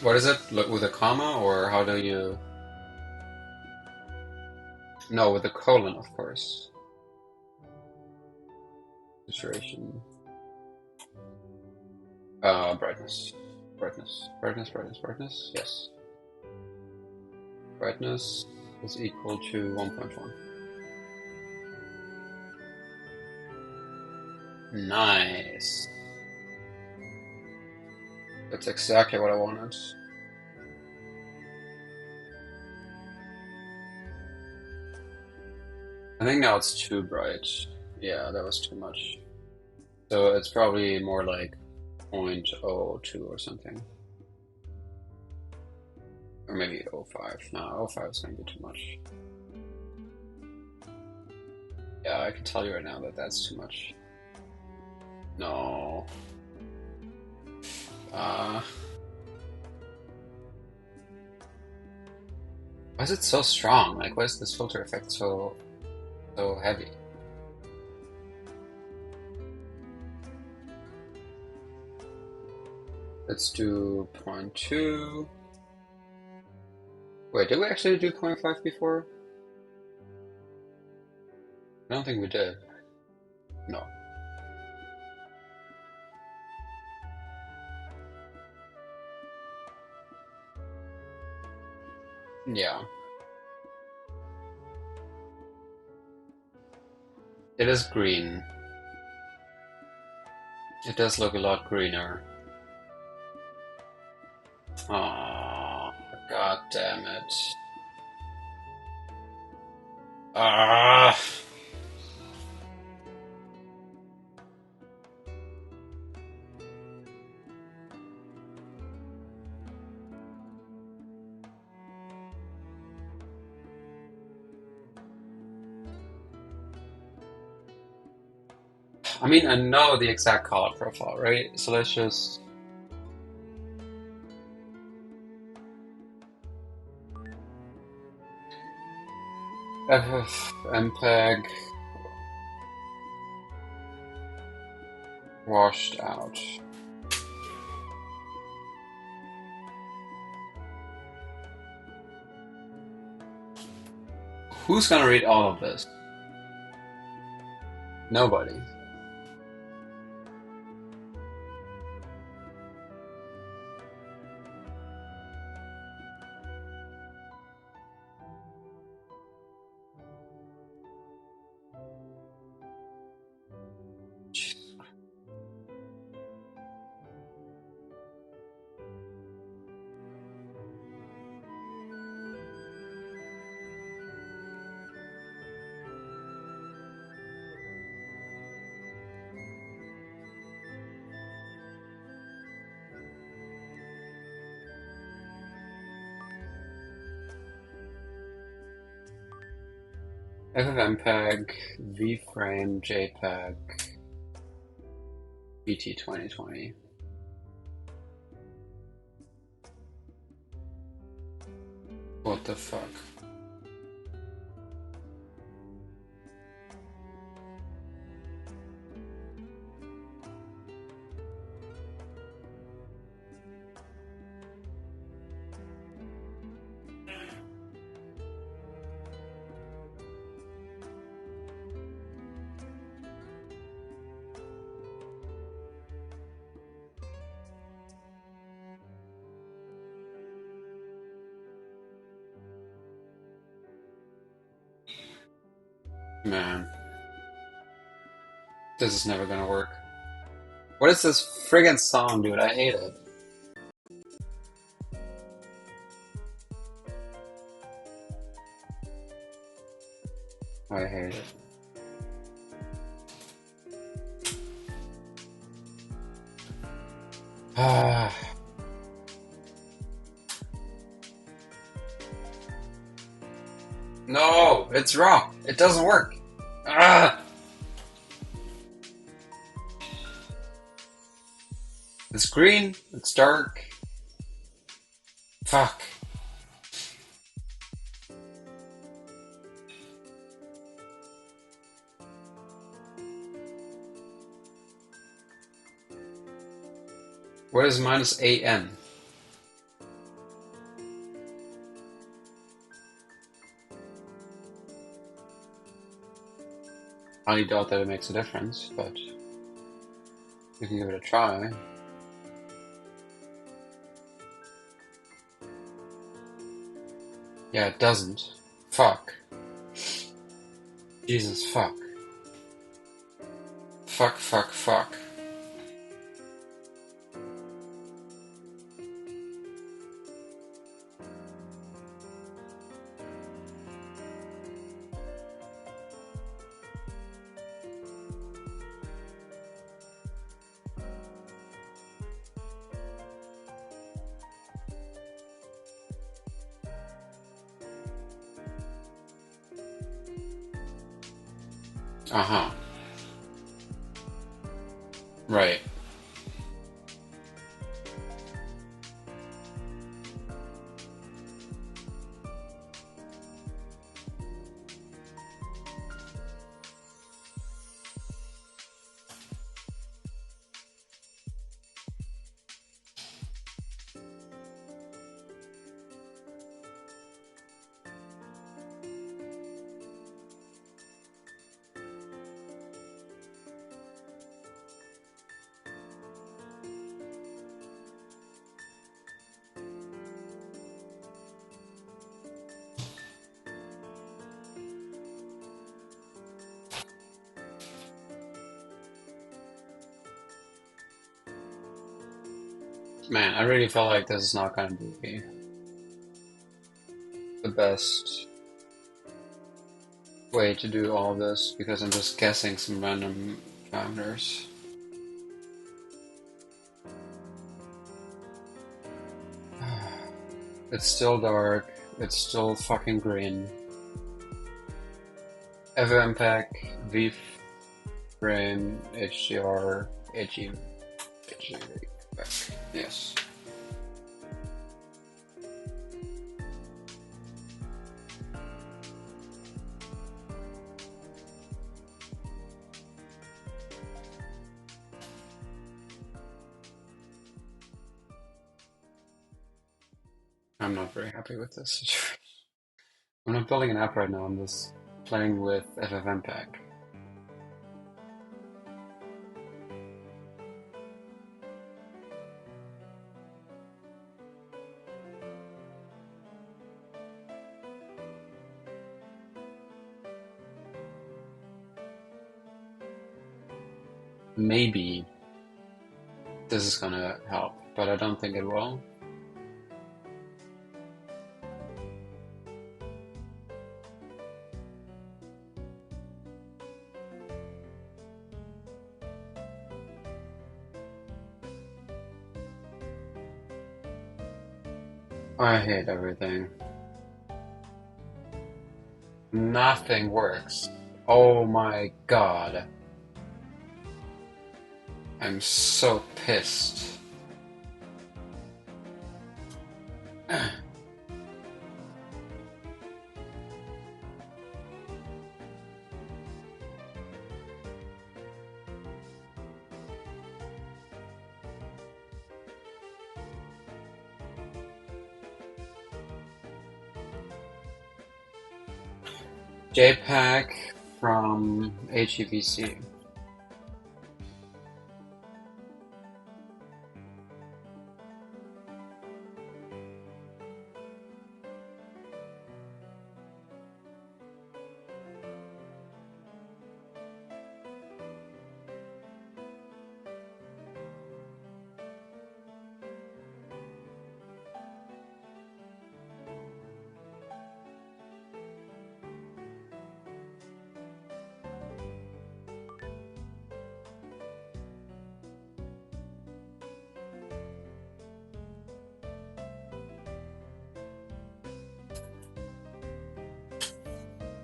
What is it? Look with a comma, or how do you... No, with a colon, of course. Saturation. Brightness. Brightness. Yes. Brightness is equal to 1.1. Nice. That's exactly what I wanted. I think now it's too bright. Yeah, that was too much. So it's probably more like 0.02 or something. Or maybe 0.5. No, 0.5 is going to be too much. Yeah, I can tell you right now that that's too much. No. Why is it so strong? Like, why is this filter effect so heavy? Let's do 0.2. Wait, did we actually do 0.5 before? I don't think we did. No. Yeah. It is green. It does look a lot greener. Oh, god damn it. Ah! I mean, I know the exact color profile, right? So let's just... FFmpeg washed out. Who's gonna read all of this? Nobody. FFmpeg, VFrame, JPEG, BT 2020. What the fuck? Man, this is never gonna work. What is this friggin' song, dude? I hate it. I hate it. Ah. No, it's wrong. It doesn't work. Ah. It's green. It's dark. Fuck. What is minus AN? I doubt that it makes a difference, but we can give it a try. Yeah, it doesn't. Fuck. Jesus, fuck. Fuck, fuck, fuck. Uh-huh. Right. Man, I really feel like this is not gonna be the best way to do all this because I'm just guessing some random parameters. It's still dark. It's still fucking green. FFmpeg, VFrame, HDR, HE. Yes. I'm not very happy with this situation. I'm not building an app right now, I'm just playing with FFmpeg. Maybe this is gonna help, but I don't think it will. I hate everything. Nothing works. Oh my god. I'm so pissed. JPEG from HEVC.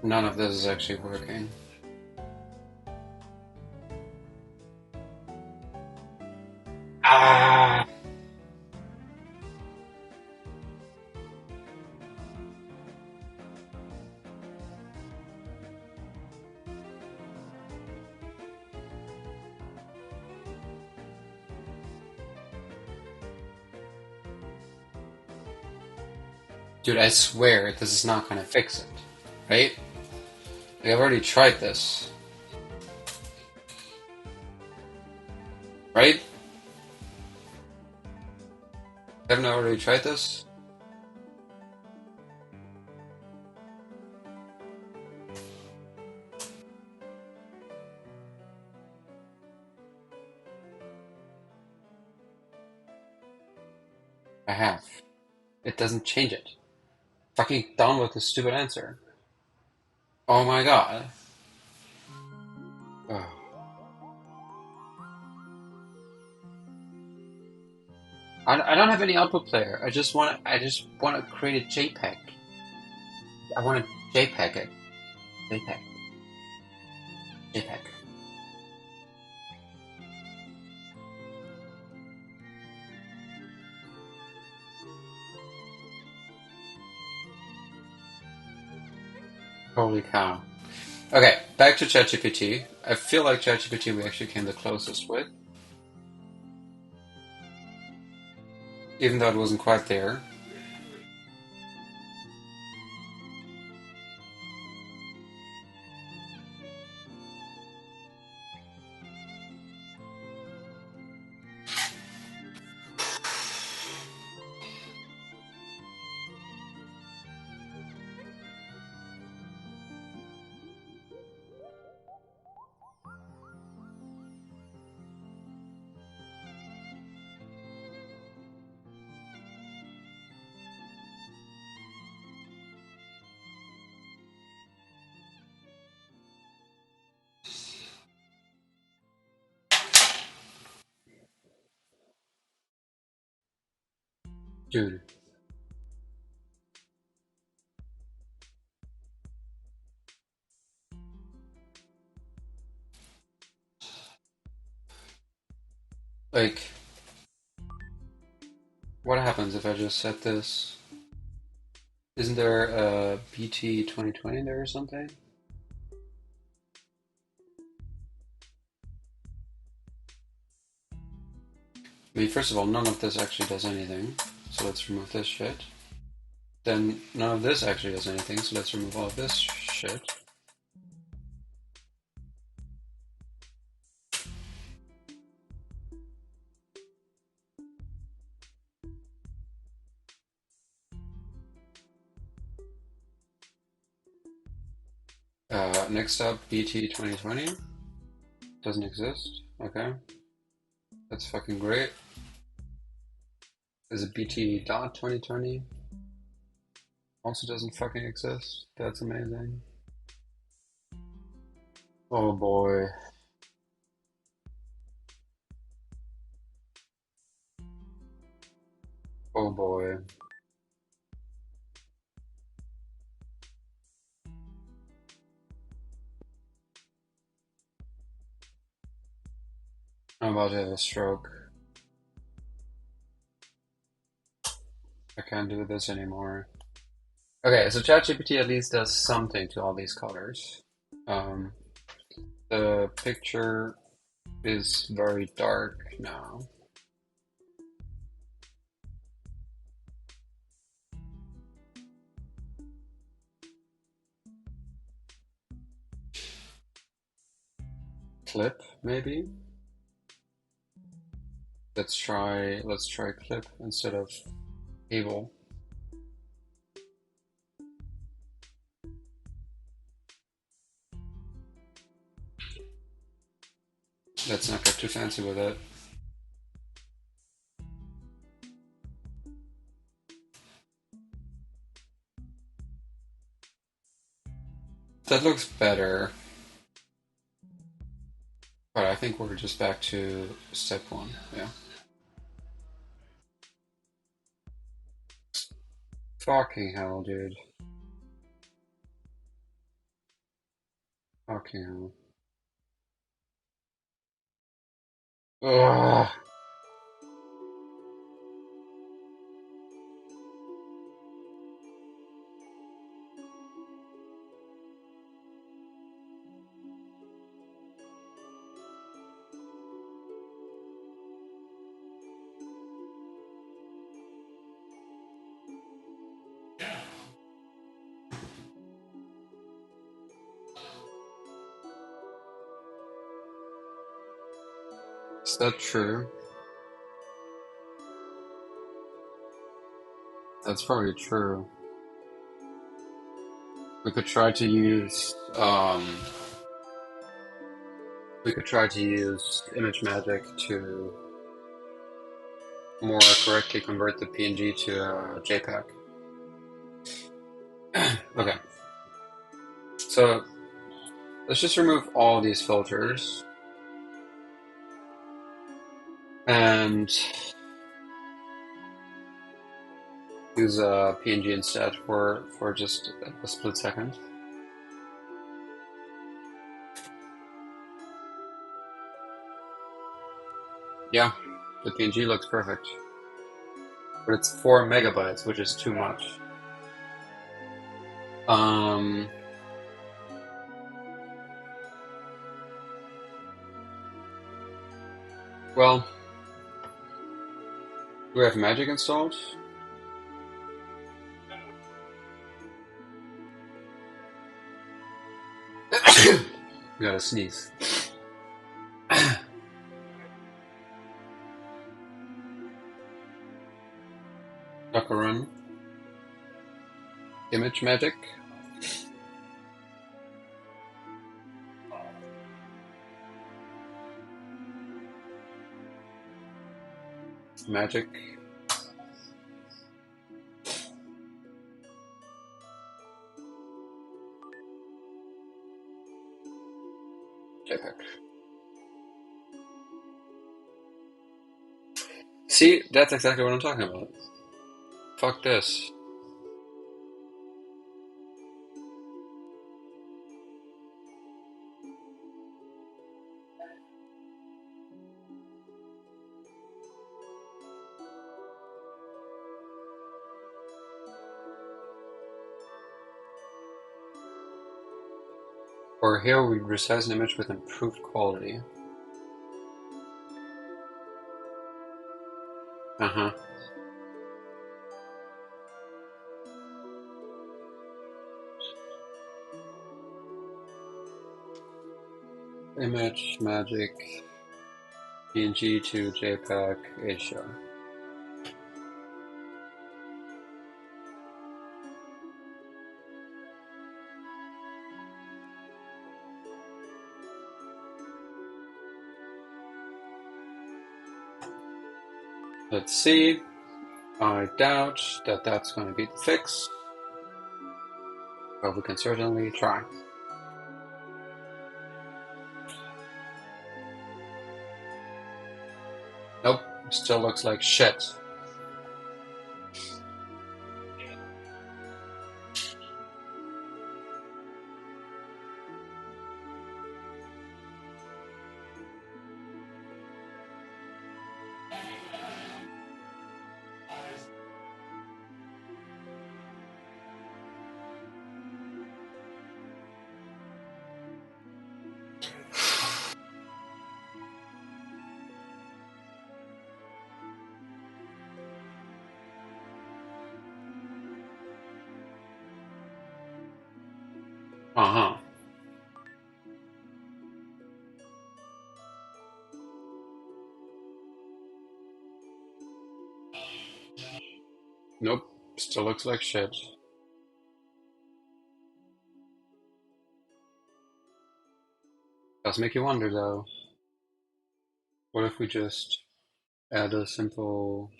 None of this is actually working. Ah! Dude, I swear this is not gonna fix it. Right? Like, I've already tried this. Right? Haven't I already tried this? I have. It doesn't change it. Fucking download this stupid answer. Oh my god. Oh. I don't have any output player. I just want to create a JPEG. I want to JPEG it. JPEG. JPEG. Holy cow. Okay, back to ChatGPT. I feel like ChatGPT we actually came the closest with, even though it wasn't quite there. Dude, like, what happens if I just set this? Isn't there a BT 2020 there or something? I mean, first of all, none of this actually does anything, so let's remove this shit. Then none of this actually does anything, so let's remove all of this shit. Next up, BT 2020. Doesn't exist. Okay. That's fucking great. Is it BT dot 2020? Also doesn't fucking exist. That's amazing. Oh boy. Oh boy. about to have a stroke. I can't do this anymore. Okay, so ChatGPT at least does something to all these colors. Um, the picture is very dark now. Clip, maybe? Let's try clip instead of table. Let's not get too fancy with it. That looks better. But I think we're just back to step one, yeah. Fucking hell, dude. Fucking hell. Ugh. Is that true? That's probably true. We could try to use image magic to more correctly convert the PNG to a JPEG. Okay. So let's just remove all these filters and use a PNG instead for just a split second. Yeah, the PNG looks perfect. But it's 4 megabytes, which is too much. Well, do we have Magic installed? Gotta sneeze. Docker run. Image magic. Magic. JPEG. See, that's exactly what I'm talking about. Fuck this. Or here we resize an image with improved quality. Uh-huh. Image, magic, PNG to JPEG, HDR. Let's see. I doubt that that's going to be the fix, but we can certainly try. Nope, still looks like shit. Uh-huh. Nope. Still looks like shit. Does make you wonder though. What if we just add a simple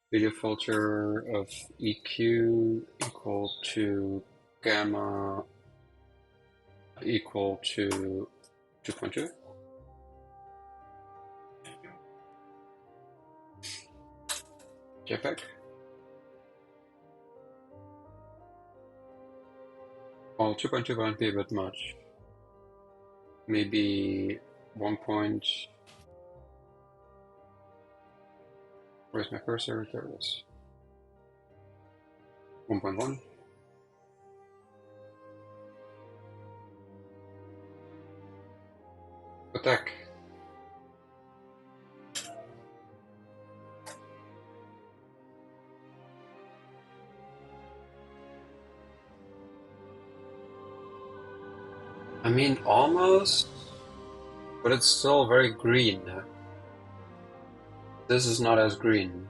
video filter of EQ equal to gamma equal to 2.2? JPEG? Well, 2.2 won't be a bit much. Maybe 1 point. Where's my cursor? There it is. 1.1. What the heck? I mean, almost, but it's still very green. This is not as green.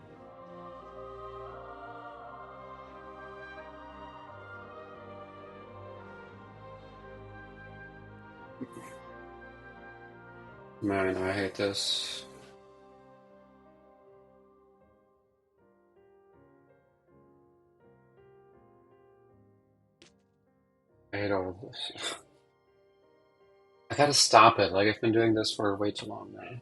Man, I hate this. I hate all of this. I gotta stop it. Like, I've been doing this for way too long now.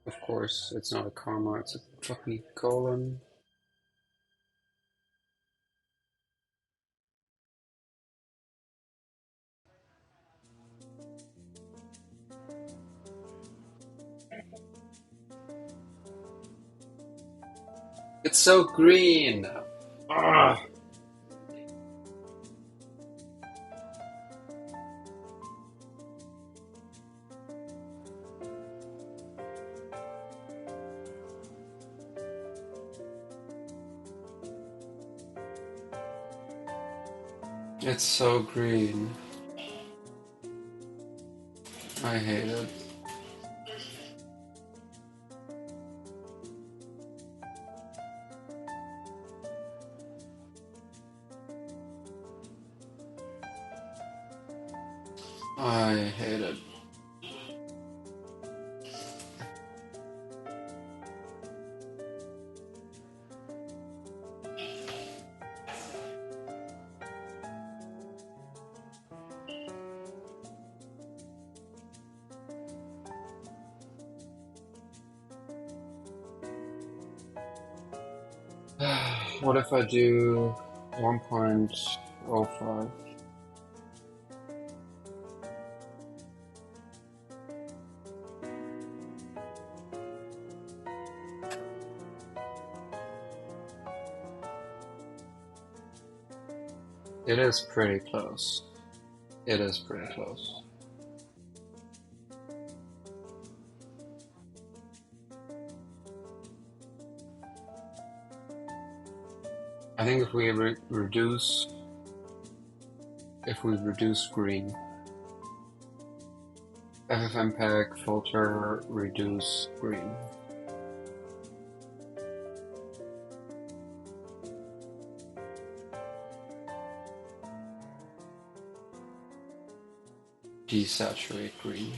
Of course, it's not a comma, it's a fucking colon. It's so green! Ugh. It's so green. I hate it. I hate it. What if I do 1.05? It is pretty close. It is pretty close. I think if we reduce green, FFmpeg filter reduce green. Desaturate green.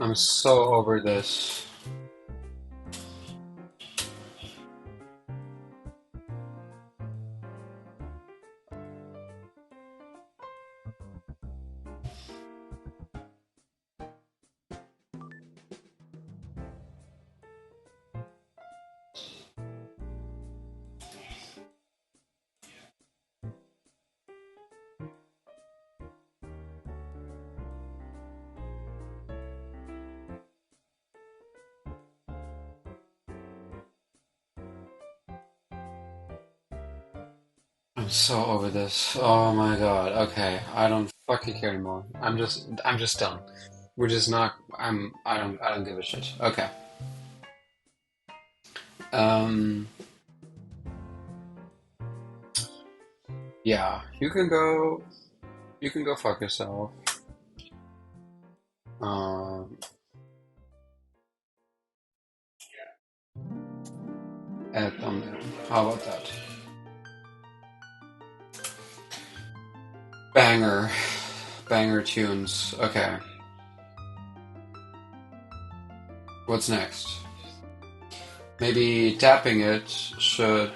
I'm so over this. I'm so over this. Oh my god. Okay, I don't fucking care anymore. I'm just done. We're just not. I don't give a shit. Okay. Um. Yeah. You can go. You can go fuck yourself. Um. Add thumbnail. How about that? Banger. Banger tunes. Okay. What's next? Maybe tapping it should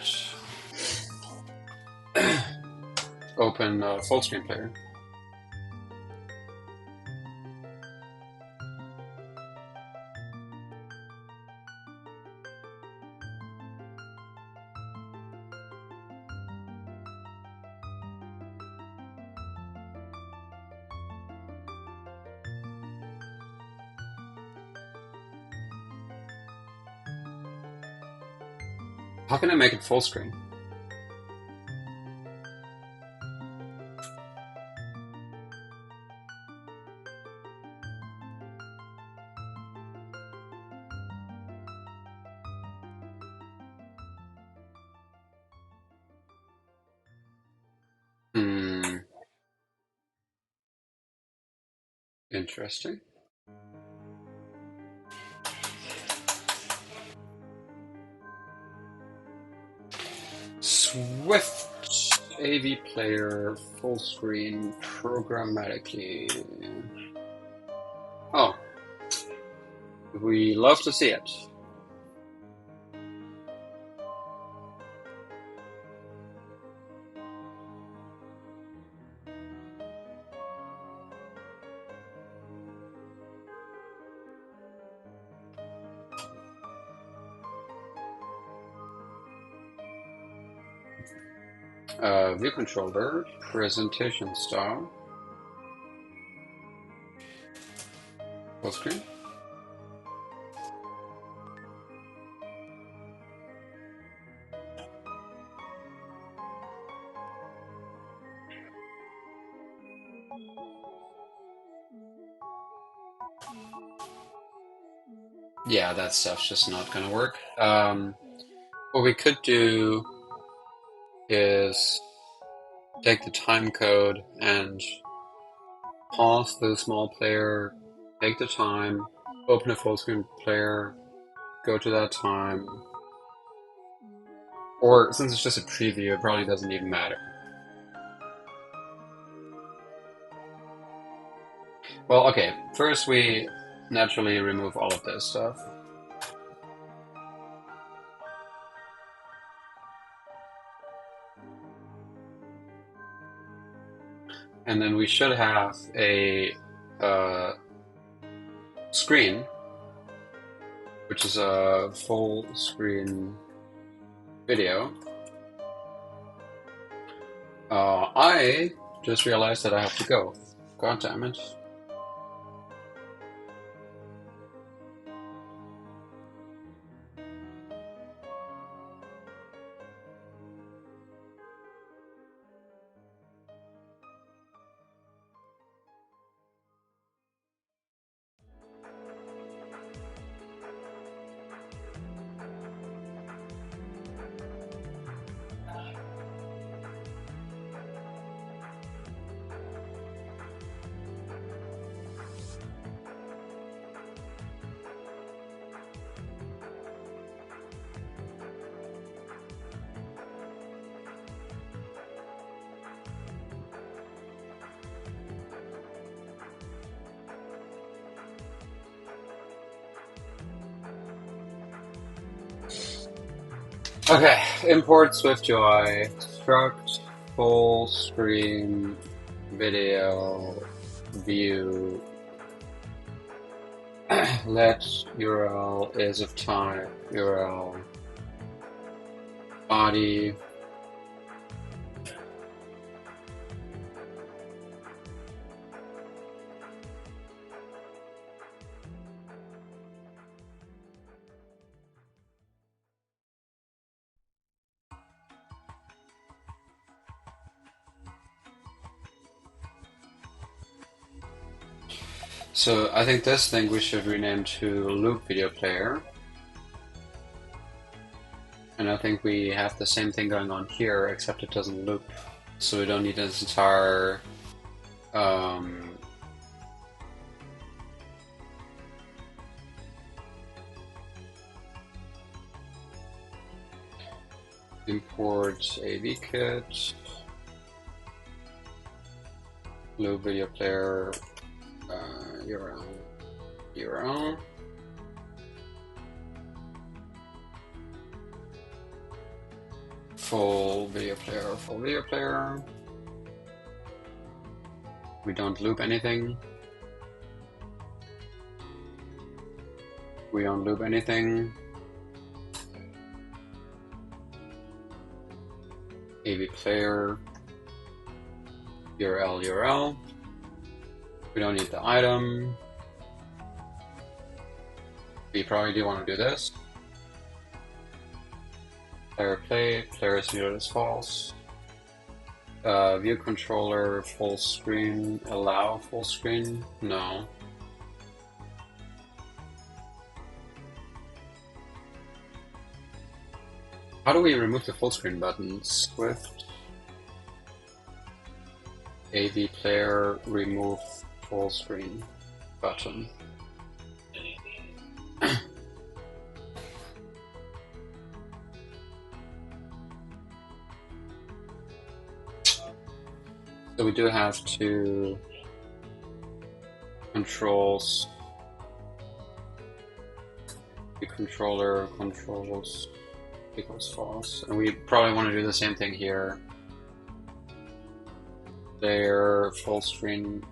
open a full screen player. How can I make it full screen? Hmm. Interesting. Swift AV player full screen programmatically. Oh, we love to see it. View controller, presentation style, full screen. Yeah, that stuff's just not gonna work. What we could do is take the time code and pause the small player, take the time, open a full screen player, go to that time. Or since it's just a preview, it probably doesn't even matter. Well, okay, first we naturally remove all of this stuff. And then we should have a screen, which is a full screen video. I just realized that I have to go. God damn it. Okay, import SwiftUI, struct, full screen, video, view, let URL is of type, URL, body, so I think this thing we should rename to loop video player. And I think we have the same thing going on here, except it doesn't loop. So we don't need this entire import AV kit, loop video player, URL, full video player. We don't loop anything. We don't loop anything. AV player, URL. We don't need the item. We probably do want to do this. Player play, player is muted as false. View controller, full screen, allow full screen? No. How do we remove the full screen button? Swift AV player remove full screen button. So we do have to controls, the controller controls equals false, and we probably want to do the same thing here. There, full screen,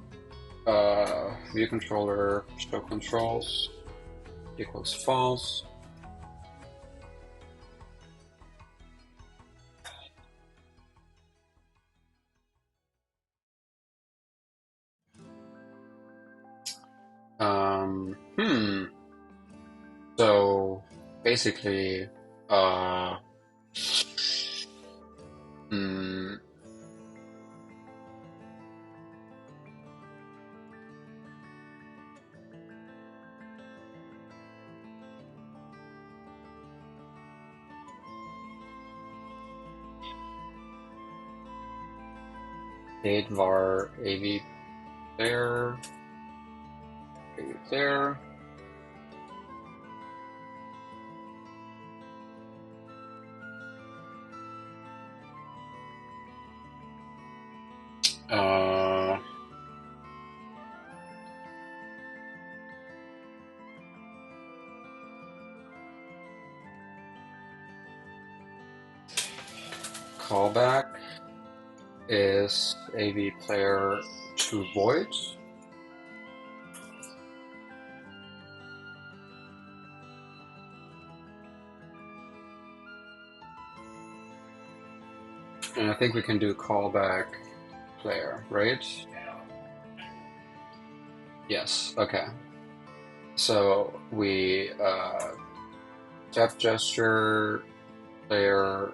view controller show controls equals false. So basically, date var AV player, there. Callback is AV player to void. And I think we can do callback player, right? Yes, okay. So we tap gesture player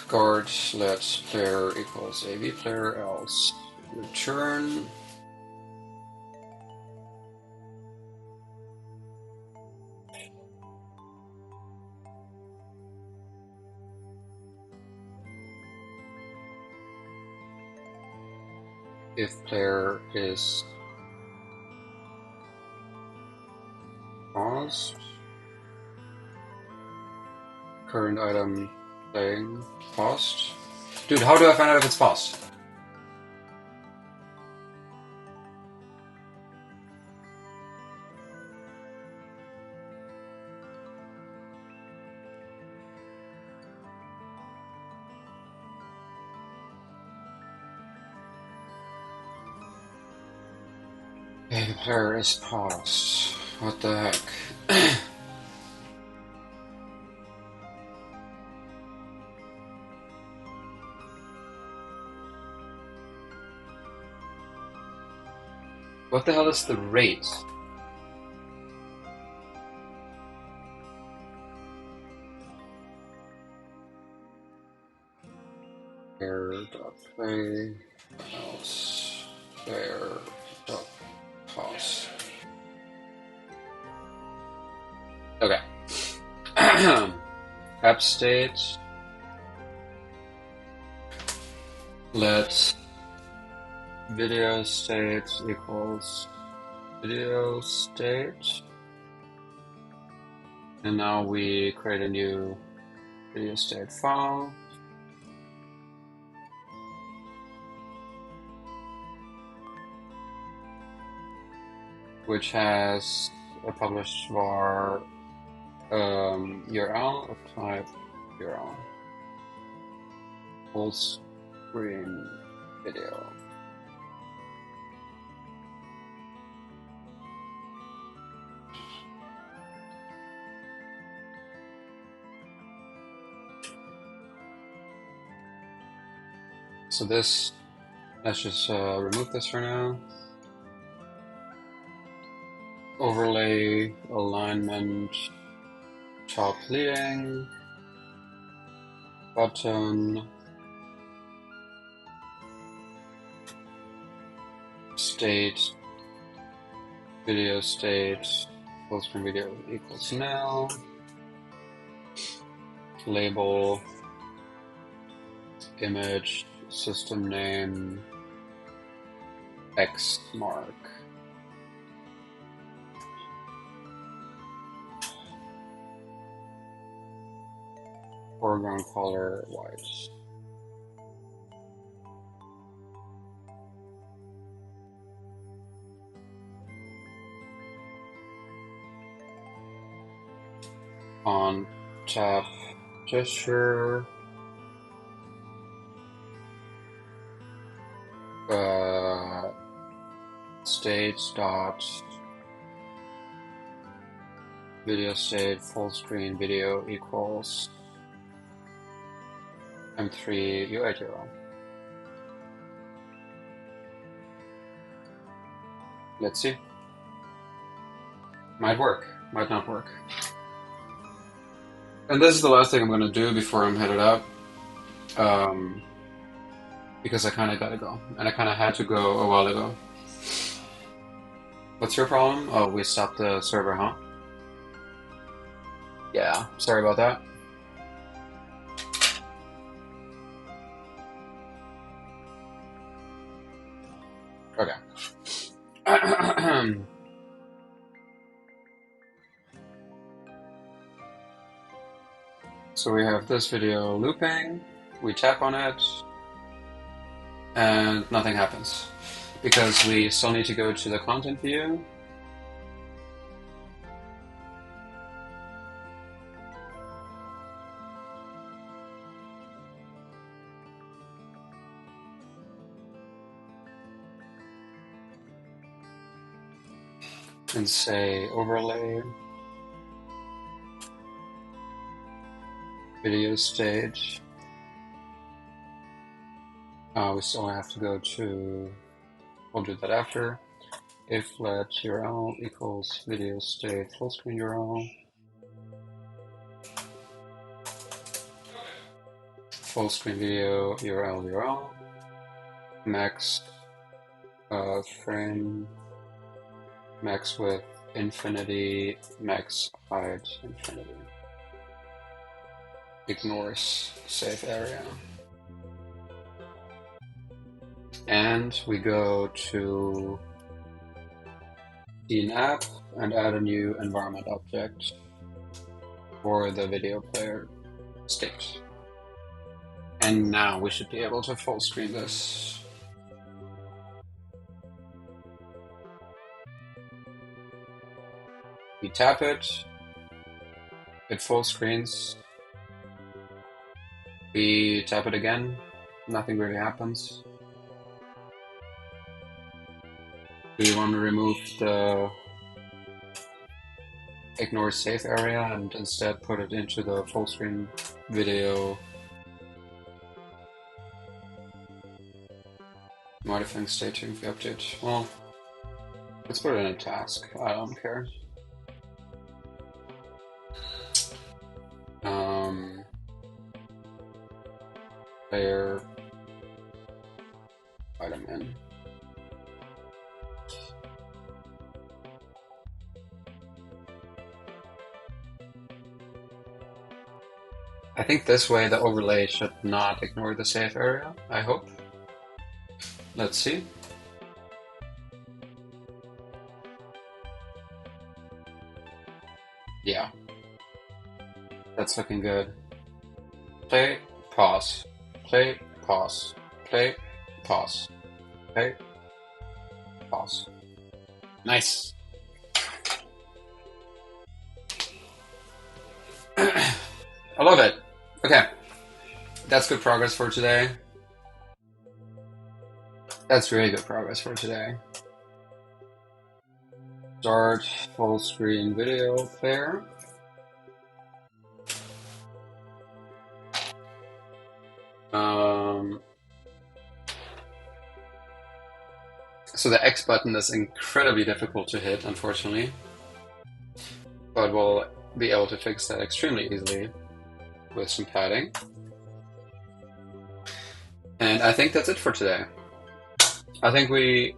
guard let player equals AV player else return if player is paused, current item playing paused. Dude, how do I find out if it's paused? Okay, player is paused. What the heck? What the hell is the rate? Player.play else player.pause. Okay. App state. Let video state equals video state. And now we create a new video state file. Which has a published var URL of type URL. Full screen video. So this, let's just remove this for now. Overlay, alignment, top leading, button, state, video state, full screen video equals nil, label, image, system name, X mark. Foreground color white. On tap gesture, state dot video state full screen video equals M3 UI URL. Let's see. Might work, might not work. And this is the last thing I'm gonna do before I'm headed out. Because I kinda gotta go. And I kinda had to go a while ago. What's your problem? Oh, we stopped the server, huh? Yeah, sorry about that. Okay. So we have this video looping, we tap on it, and nothing happens. Because we still need to go to the content view. And say overlay, video stage. We still have to go to, we'll do that after. If let URL equals video state full screen URL. Full screen video URL max frame, max width infinity, max height infinity. Ignores safe area. And we go to scene app and add a new environment object for the video player state. And now we should be able to full screen this. We tap it, it full screens. We tap it again, nothing really happens. Do you want to remove the ignore save area and instead put it into the full screen video? Modifying state to the update. Well, let's put it in a task. I don't care. Player item in. I think this way the overlay should not ignore the save area, I hope. Let's see. Yeah. That's looking good. Play, pause. Play, pause. Play, pause. Play, pause. Nice. I love it. Okay. That's good progress for today. That's really good progress for today. Start full screen video player. So the X button is incredibly difficult to hit, unfortunately, but we'll be able to fix that extremely easily with some padding. And I think that's it for today. I think we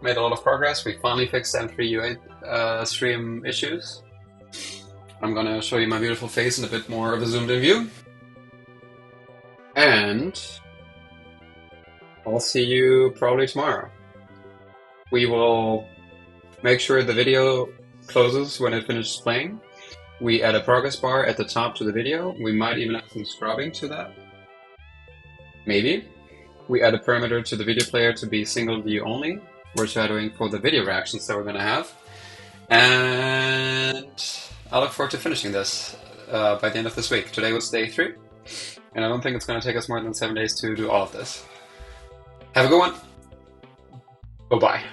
made a lot of progress. We finally fixed M3 U8 stream issues. I'm gonna show you my beautiful face in a bit more of a zoomed in view. And I'll see you probably tomorrow. We will make sure the video closes when it finishes playing. We add a progress bar at the top to the video. We might even add some scrubbing to that. Maybe. We add a parameter to the video player to be single view only. We're shadowing for the video reactions that we're going to have. And I look forward to finishing this by the end of this week. Today was day 3. And I don't think it's going to take us more than 7 days to do all of this. Have a good one. Bye-bye.